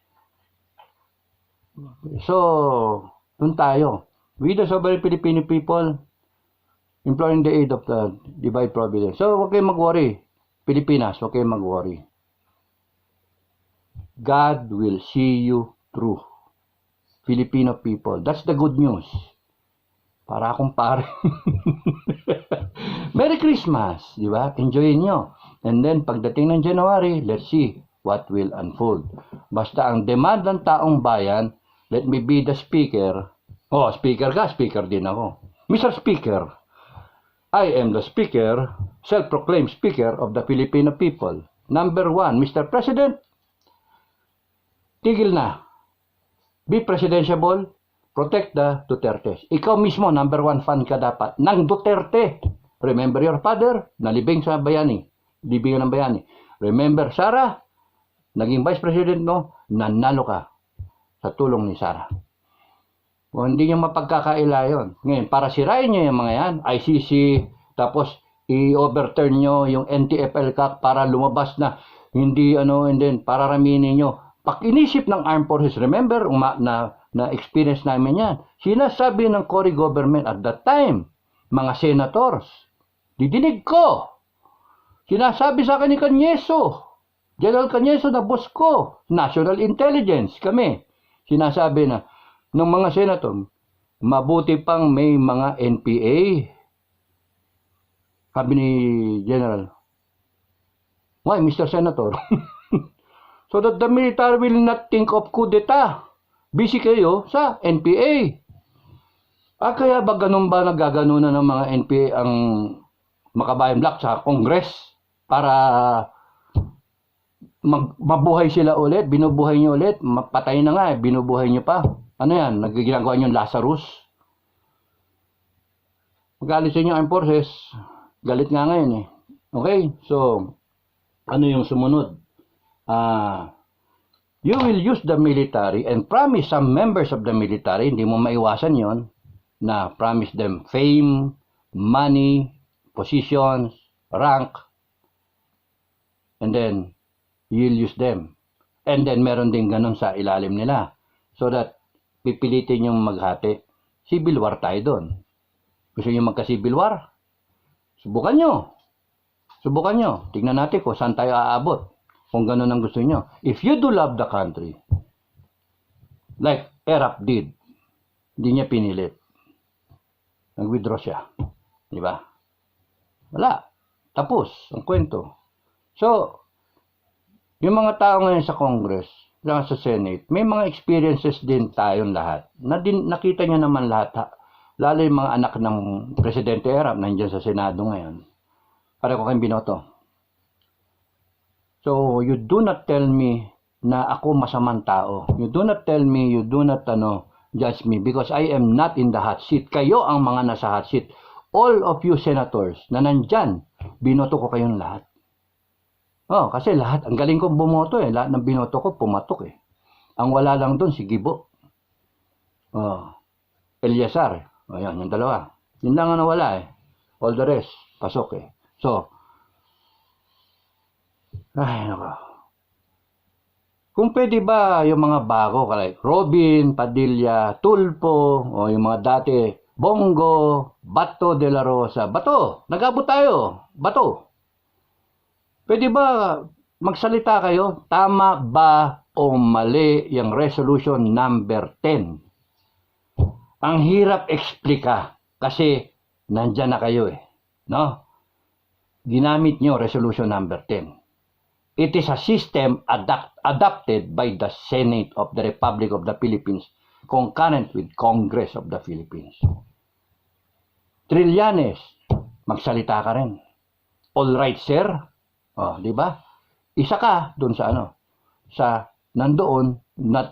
Speaker 1: So, dun tayo. We the sovereign Filipino people, imploring the aid of the divine providence. So, huwag kayong mag-worry. Pilipinas, huwag kayong mag-worry. God will see you through. Filipino people. That's the good news. Para akong pare. Merry Christmas, di ba? Enjoyin nyo. And then, pagdating ng January, let's see what will unfold. Basta ang demand ng taong bayan, let me be the speaker. Oh, speaker ka, speaker din ako. Mr. Speaker, I am the speaker, self-proclaimed speaker of the Filipino people. Number 1, Mr. President, tigil na. Be presidentiable, protect the Dutertes. Ikaw mismo, number 1 fan ka dapat ng Duterte. Remember your father, nalibing sa bayani. Libingan ng bayani. Remember Sara, naging vice president mo, nanalo ka sa tulong ni Sara. O hindi nyo mapagkakaila yun. Ngayon, para sirain nyo yung mga yan, ICC, tapos i-overturn nyo yung NTF-ELCAC para lumabas na hindi and then para raminin nyo. Pag-inisip ng Armed Forces, remember, na experience namin yan. Sinasabi ng Cory government at that time, mga senators, didinig ko. Sinasabi sa akin ni Canyeso, General Canyeso na boss ko, National Intelligence, kami. Sinasabi na, ng mga senator, mabuti pang may mga NPA. Sabi ni General, why, Mr. Senator? So that the military will not think of coup d'etat. busy kayo sa NPA. Kaya ba ganun ba nagaganunan ng mga NPA ang Makabayan Black sa Congress para mabuhay sila ulit, binubuhay nyo ulit, mapatay na nga binubuhay nyo pa. Ano yan, nagginagawa nyo Lazarus? Magalit sa inyo ang forces, galit nga ngayon eh. Okay, so, ano yung sumunod? You will use the military and promise some members of the military, hindi mo maiwasan yon, na promise them fame, money, positions, rank, and then you'll use them. And then meron din ganun sa ilalim nila. So that pipilitin yung maghati. Civil war tayo doon. Gusto nyo magka-civil war? Subukan nyo. Subukan nyo. Tignan natin kung saan tayo aabot. Kung ganun ang gusto nyo. If you do love the country, like Erap did, hindi niya pinilit. Nag-withdraw siya. Di ba? Wala. Tapos ang kwento. So, yung mga tao ngayon sa Congress, sa Senate, may mga experiences din tayong lahat. Nakita nyo naman lahat. Lalo yung mga anak ng Presidente Erap nandiyan sa Senado ngayon. Para ko kayong binoto. So, you do not tell me na ako masamang tao. You do not tell me, you do not judge me because I am not in the hot seat. Kayo ang mga nasa hot seat. All of you senators na nandyan, binoto ko kayong lahat. Kasi lahat, ang galing kong bumoto eh. Lahat ng binoto ko, pumatok eh. Ang wala lang doon, si Gibo. Eliasar. Yan, yung dalawa. Yun lang ang nawala eh. All the rest, pasok eh. So, ay, nako. Kung pwede ba yung mga bago, like Robin, Padilla, Tulfo, o yung mga dati, Bongo, Bato de la Rosa. Bato, nag-abot tayo. Bato. Pwede ba magsalita kayo? Tama ba o mali yung resolution number 10? Ang hirap explika kasi nandyan na kayo eh. No? Ginamit nyo resolution number 10. It is a system adopted by the Senate of the Republic of the Philippines concurrent with Congress of the Philippines. Trillanes, magsalita ka rin. All right, sir. Di ba? Isa ka doon sa sa nandoon,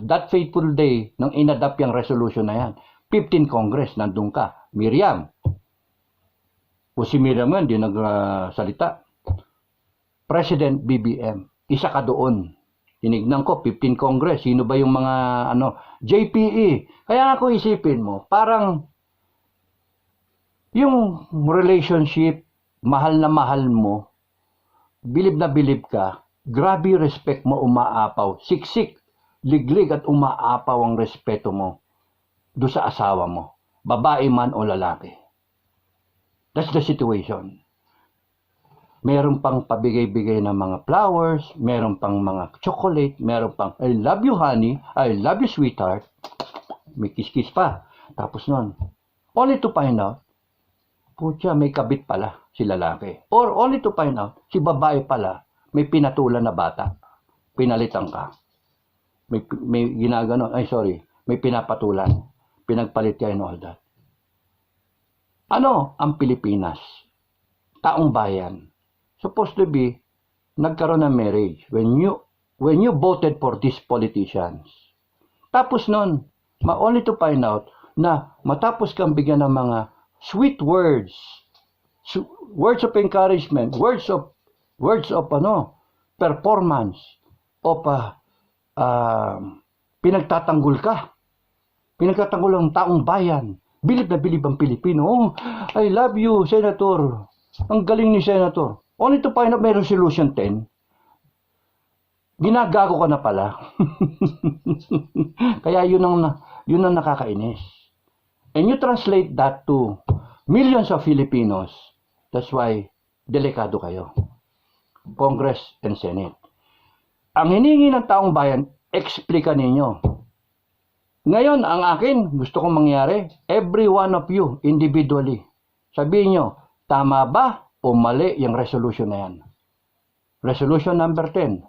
Speaker 1: that fateful day nang inadapt yung resolution na yan. 15 Congress, nandun ka. Miriam. O si Miriam yan, di nagsalita. President BBM, isa ka doon. Tinignan ko, 15 Congress. Sino ba yung mga JPE? Kaya ako isipin mo, parang yung relationship, mahal na mahal mo, bilib na bilib ka, grabe respect mo umaapaw, siksik, liglig at umaapaw ang respeto mo do sa asawa mo, babae man o lalaki. That's the situation. Meron pang pabigay-bigay ng mga flowers, meron pang mga chocolate, meron pang I love you honey, I love you sweetheart, may kiss-kiss pa. Tapos nun, only to find out, putya, may kabit pala si lalaki. Or only to find out, si babae pala, may pinatulan na bata. Pinalitan ka. May ginagano, may pinapatulan. Pinagpalit ka and all that. Ano ang Pilipinas? Taong bayan. Supposed to be, nagkaroon ng marriage when you voted for these politicians. Tapos nun, only to find out na matapos kang bigyan ng mga sweet words, words of encouragement, words of performance, o pinagtatanggol ka. Pinagtatanggol ang taong bayan. Bilib na bilib ang Pilipino. I love you, Senator. Ang galing ni Senator. Only to find out may resolution 10. Ginagago ka na pala. Kaya yun ang nakakainis. And you translate that to millions of Filipinos. That's why delikado kayo. Congress and Senate. Ang hiningi ng taong bayan, explica ninyo. Ngayon, ang akin, gusto kong mangyari, every one of you, individually, sabihin nyo, tama ba o mali yung resolution na yan? Resolution number 10.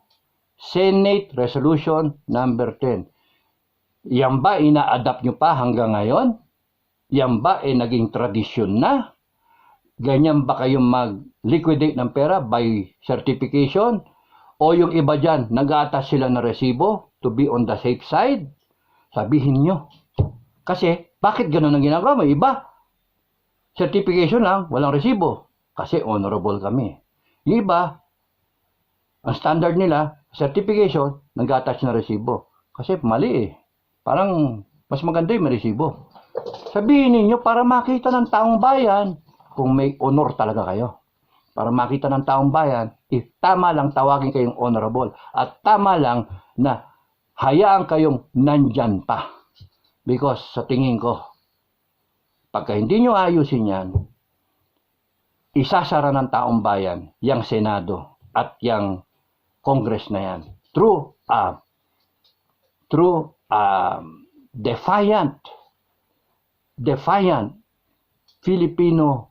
Speaker 1: Senate Resolution number 10. Yan ba ina-adapt nyo pa hanggang ngayon? Yan ba naging tradisyon na? Ganyan ba kayong mag-liquidate ng pera by certification? O yung iba dyan, nag-aatas sila ng resibo to be on the safe side? Sabihin nyo. Kasi, bakit ganun ang ginagawa? May iba, certification lang, walang resibo. Kasi honorable kami. Yung iba, ang standard nila, certification, nag-attach na resibo. Kasi mali eh. Parang mas maganda yung may resibo. Sabihin ninyo para makita ng taong bayan kung may honor talaga kayo. Para makita ng taong bayan, tama lang tawagin kayong honorable. At tama lang na hayaan kayong nandyan pa. Because sa tingin ko, pagka hindi nyo ayusin yan, isasara ng taong bayan yung Senado at yung Congress na yan. Through defiant Filipino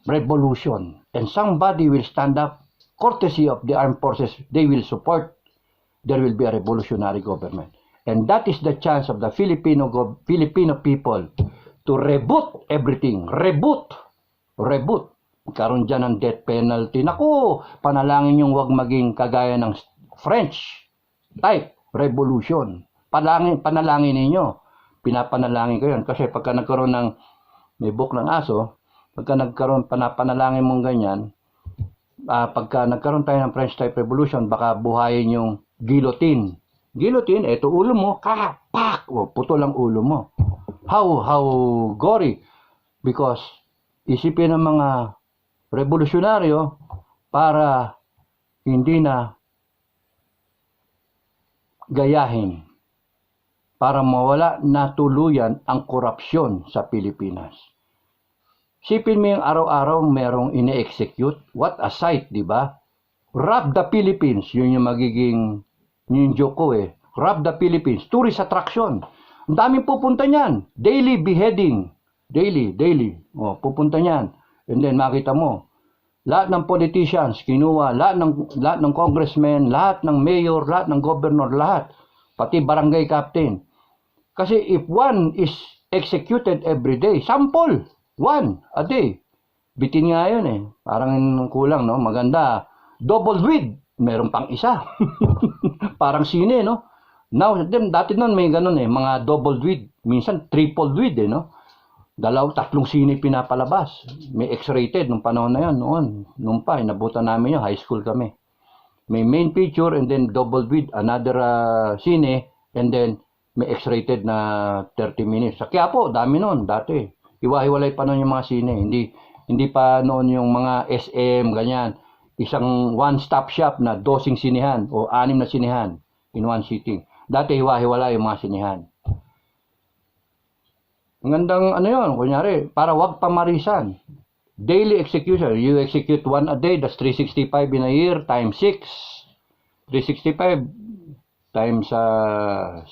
Speaker 1: revolution. And somebody will stand up, courtesy of the armed forces, they will support, there will be a revolutionary government. And that is the chance of the Filipino people to reboot everything. Reboot. Karon dyan ng death penalty. Naku, panalangin yung wag maging kagaya ng French type revolution. Panalangin ninyo. Pinapanalangin ko yun. Kasi pagka nagkaroon ng may book ng aso, pagka nagkaroon, panalangin mong ganyan, pagka nagkaroon tayo ng French type revolution, baka buhayin yung guillotine. Guillotine, eto ulo mo, kapak! Putol ang ulo mo. How gory. Because isipin ng mga revolusyonaryo para hindi na gayahin, para mawala na tuluyan ang korupsyon sa Pilipinas. Sipin mo yung araw-araw merong ine-execute. What a sight, di ba? Rob the Philippines, yun yung magiging, yung joke ko eh. Rob the Philippines, tourist attraction. Ang daming pupunta niyan. Daily beheading. Daily. Pupunta niyan. And then makita mo, lahat ng politicians, kinuha, lahat ng congressmen, lahat ng mayor, lahat ng governor, lahat. Pati barangay captain. Kasi if one is executed every day, sample, one a day. Bitin nga yun eh. Parang kulang, no? Maganda. Double with, meron pang isa. Parang sine, no? Now, dati nun may ganun eh, mga double with, minsan triple with eh, no? Tatlong sine pinapalabas. May X-rated nung panahon na yun, noon pa, inabutan namin yun, high school kami. May main picture and then double with another sine and then may X-rated na 30 minutes. Sa Quiapo, dami noon dati. Hiwa-hiwalay pa noon yung mga sine. Hindi pa noon yung mga SM, ganyan. Isang one-stop shop na 12 sinehan o 6 na sinehan in one sitting. Dati hiwa-hiwalay yung mga sinehan. Ang gandang yun, kunyari, para wag pamarisan. Daily execution, you execute one a day, that's 365 in a year, times 6. 365 times 6.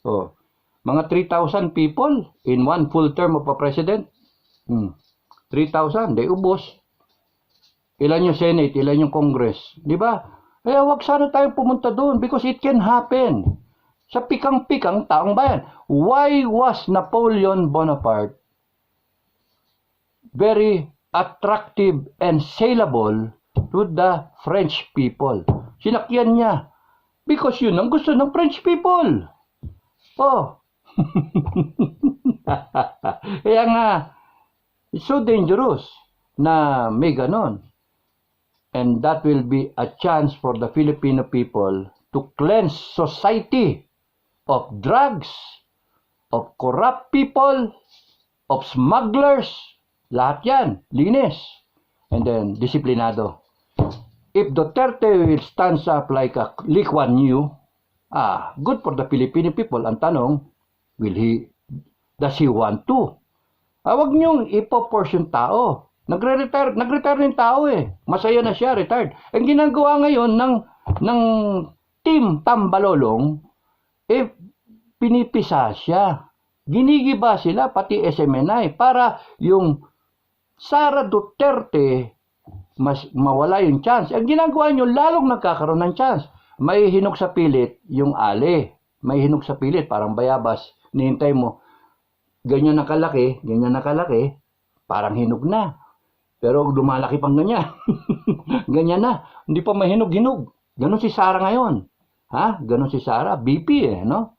Speaker 1: So, mga 3,000 people in one full term of a president. 3,000, di ubos. Ilan yung Senate, ilan yung Congress. Di ba? Kaya wag sana tayong pumunta doon because it can happen. Sa pikang-pikang taong bayan. Why was Napoleon Bonaparte very attractive and saleable to the French people? Sinakyan niya. Because yun ang gusto ng French people. Oh. Kaya nga, it's so dangerous na may ganon. And that will be a chance for the Filipino people to cleanse society of drugs, of corrupt people, of smugglers, lahat yan, linis. And then, disiplinado. If Duterte will stand up like a Lee Kuan Yew, good for the Filipino people. Ang tanong, does he want to? Wag niyong ipo-force yung tao. Nagre-retire yung tao eh. Masaya na siya, retired. Ang ginagawa ngayon ng Team Tambalolong, pinipisa siya. Ginigiba sila, pati SMNI, para yung Sara Duterte, mas mawala yung chance. Ang ginagawa nyo, lalong nagkakaroon ng chance. may hinog sa pilit yung ali. May hinog sa pilit, parang bayabas. Nihintay mo, ganyan na kalaki, parang hinog na. Pero lumalaki pang ganyan. Ganyan na. Hindi pa mahinog-hinog. Ganon si Sarah ngayon. Ha? Ganon si Sarah. BP no?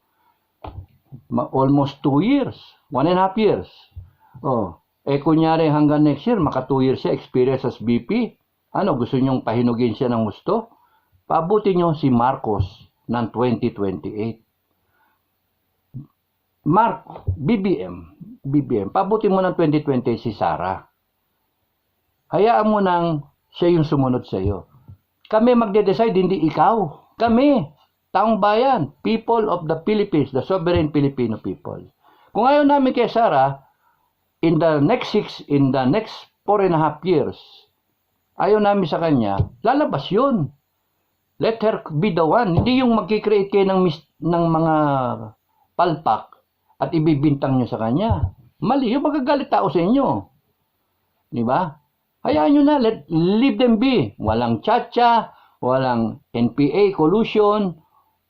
Speaker 1: Almost 2 years. 1.5 years. Kunyari hanggang next year, maka 2 years siya experience as BP. Ano, gusto nyong pahinugin siya ng gusto? Pabuti nyo si Marcos ng 2028. BBM. Pabuti mo ng 2020 si Sarah. Hayaan mo nang siya yung sumunod sa iyo. Kami magde-decide, hindi ikaw. Kami, taong bayan, people of the Philippines, the sovereign Filipino people. Kung ayaw namin kay Sarah, in the next 4.5 years, ayaw namin sa kanya, lalabas yun. Let her be the one. Hindi yung magkikreate kayo ng mga palpak at ibibintang nyo sa kanya. Mali, yung magagalit tao sa inyo. Di ba? Hayaan nyo na, leave them be. Walang tsa-tsa, walang NPA collusion,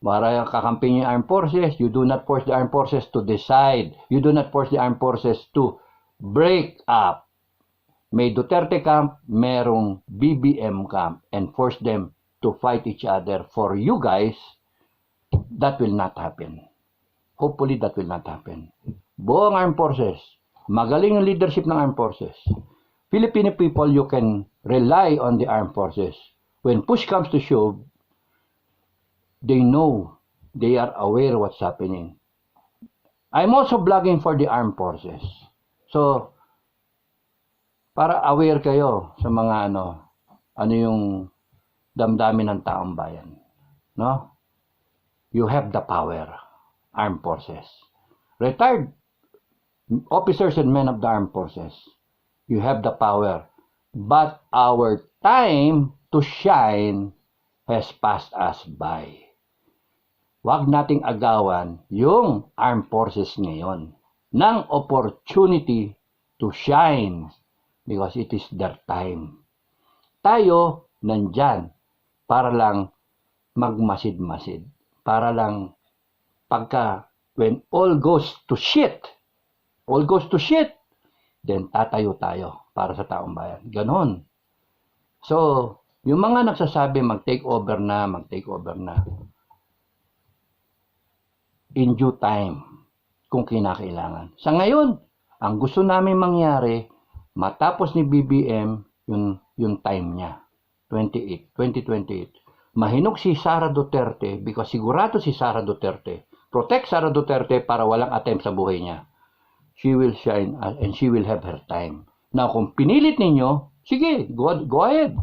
Speaker 1: para kakampi nyo yung armed forces. You do not force the armed forces to decide. You do not force the armed forces to break up. May Duterte camp, merong BBM camp, and force them to fight each other for you guys. That will not happen. Hopefully, that will not happen. Buong armed forces, magaling ang leadership ng armed forces. Filipino people, you can rely on the armed forces. When push comes to shove, they know, they are aware what's happening. I'm also blogging for the armed forces. So, para aware kayo sa mga ano yung damdamin ng taong bayan. No? You have the power, armed forces. Retired officers and men of the armed forces. You have the power. But our time to shine has passed us by. Huwag nating agawan yung armed forces ngayon ng opportunity to shine because it is their time. Tayo nandyan para lang magmasid-masid. Para lang when all goes to shit, then tatayo tayo para sa taong bayan. Ganon. So, yung mga nagsasabi mag-take over na, in due time, kung kinakailangan. Sa ngayon, ang gusto namin mangyari, matapos ni BBM, yung time niya, 2028. Mahinog si Sara Duterte because sigurado si Sara Duterte. Protect Sara Duterte para walang attempt sa buhay niya. She will shine and she will have her time. Now, kung pinilit ninyo, sige, go ahead.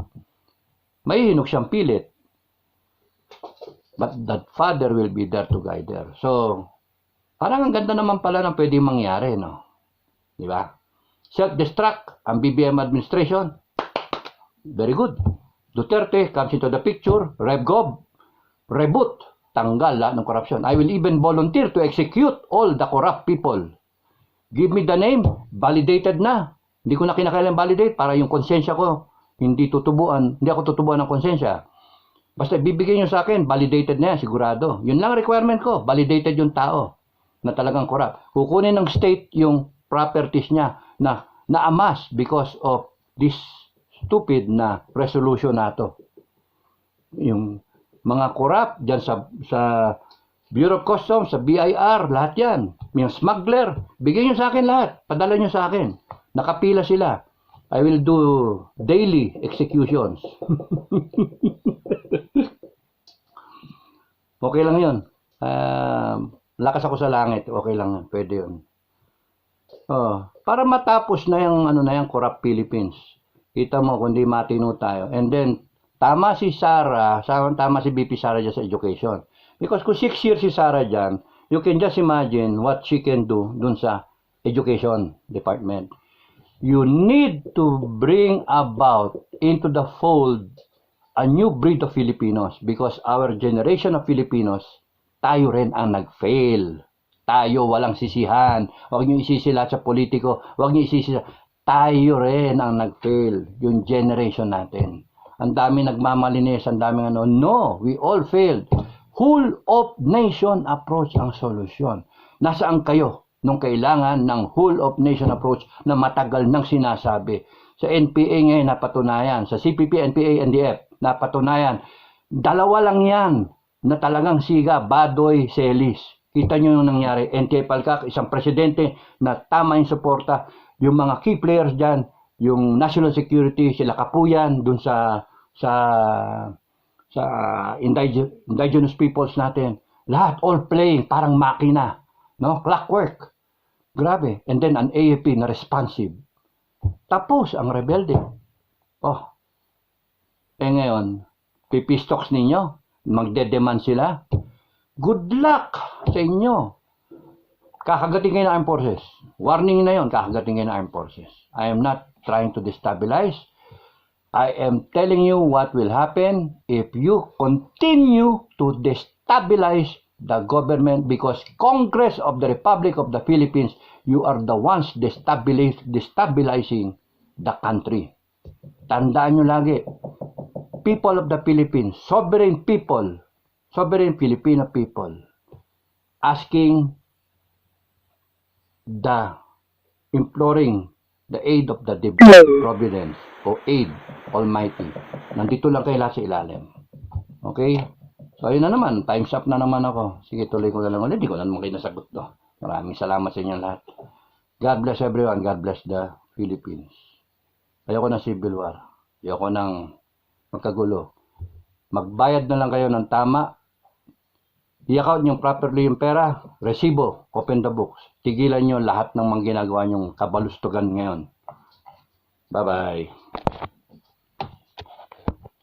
Speaker 1: May hinog siyang pilit. But that father will be there to guide her. So, parang ang ganda naman pala ng pwede mangyari, no? Di ba? Self-destruct ang BBM administration. Very good. Duterte comes into the picture. Reboot. Tanggal lahat ng corruption. I will even volunteer to execute all the corrupt people. Give me the name. Validated na. Hindi ko na kinakailangan validate para yung konsensya ko hindi ako tutubuan ng konsensya. Basta bibigyan nyo sa akin, validated na yan, sigurado. Yun lang requirement ko, validated yung tao na talagang corrupt. Kukunin ng state yung properties niya na na-amass because of this stupid na resolution na to. Yung mga corrupt dyan sa Bureau of Customs, sa BIR, lahat yan. Yung smuggler, bigyan nyo sa akin lahat. Padala nyo sa akin. Nakapila sila. I will do daily executions. Okay lang yun. Lakas ako sa langit. Okay lang yun. Pwede yun. Para matapos na yung corrupt Philippines. Kita mo kundi matino tayo. And then, tama si Sara, tama si BP Sara dyan sa education. Because kung 6 years si Sara dyan, you can just imagine what she can do dun sa education department. You need to bring about into the fold a new breed of Filipinos because our generation of Filipinos, tayo rin ang nag-fail. Tayo walang sisihan. Huwag niyo isisi lahat sa politiko. Huwag niyo isisi. Tayo rin ang nag-fail. Yung generation natin. ang dami nagmamalinis, ang daming ano. No, we all failed. Whole of nation approach ang solusyon. Nasaan kayo nung kailangan ng whole of nation approach na matagal nang sinasabi? Sa NPA ngayon napatunayan, sa CPP, NPA, NDF napatunayan. Dalawa lang yan na talagang siga, Badoy, Celis. Kita nyo yung nangyari. NK Palkak, isang presidente na tama yung suporta. Yung mga key players dyan, yung national security, sila Kapuyan, dun sa indigenous peoples natin. Lahat, all playing, parang makina. No? Clockwork. Grabe. And then an AFP na responsive. Tapos ang rebelde. Oh. Ngayon, pipistoks ninyo, magde-demand sila. Good luck sa inyo. Kakagating kayo ng armed forces. Warning na yon, kakagating kayo ng armed forces. I am not trying to destabilize. I am telling you what will happen if you continue to destabilize the government, because Congress of the Republic of the Philippines, you are the ones destabilizing the country. Tandaan nyo lagi, people of the Philippines, sovereign people, sovereign Filipino people, asking imploring the aid of the divine providence o aid almighty. Nandito lang kayo lahat sa ilalim. Okay? So, ayun na naman. Time's up na naman ako. Sige, tuloy ko na lang ulit. Hindi ko na naman kayo nasagot to. Maraming salamat sa inyo lahat. God bless everyone. God bless the Philippines. Ayoko ng civil war. Ayoko ng magkagulo. Magbayad na lang kayo ng tama. I-account nyo properly yung pera. Resibo. Open the books. Tigilan nyo lahat ng mga ginagawa nyong kabalustugan ngayon. Bye-bye.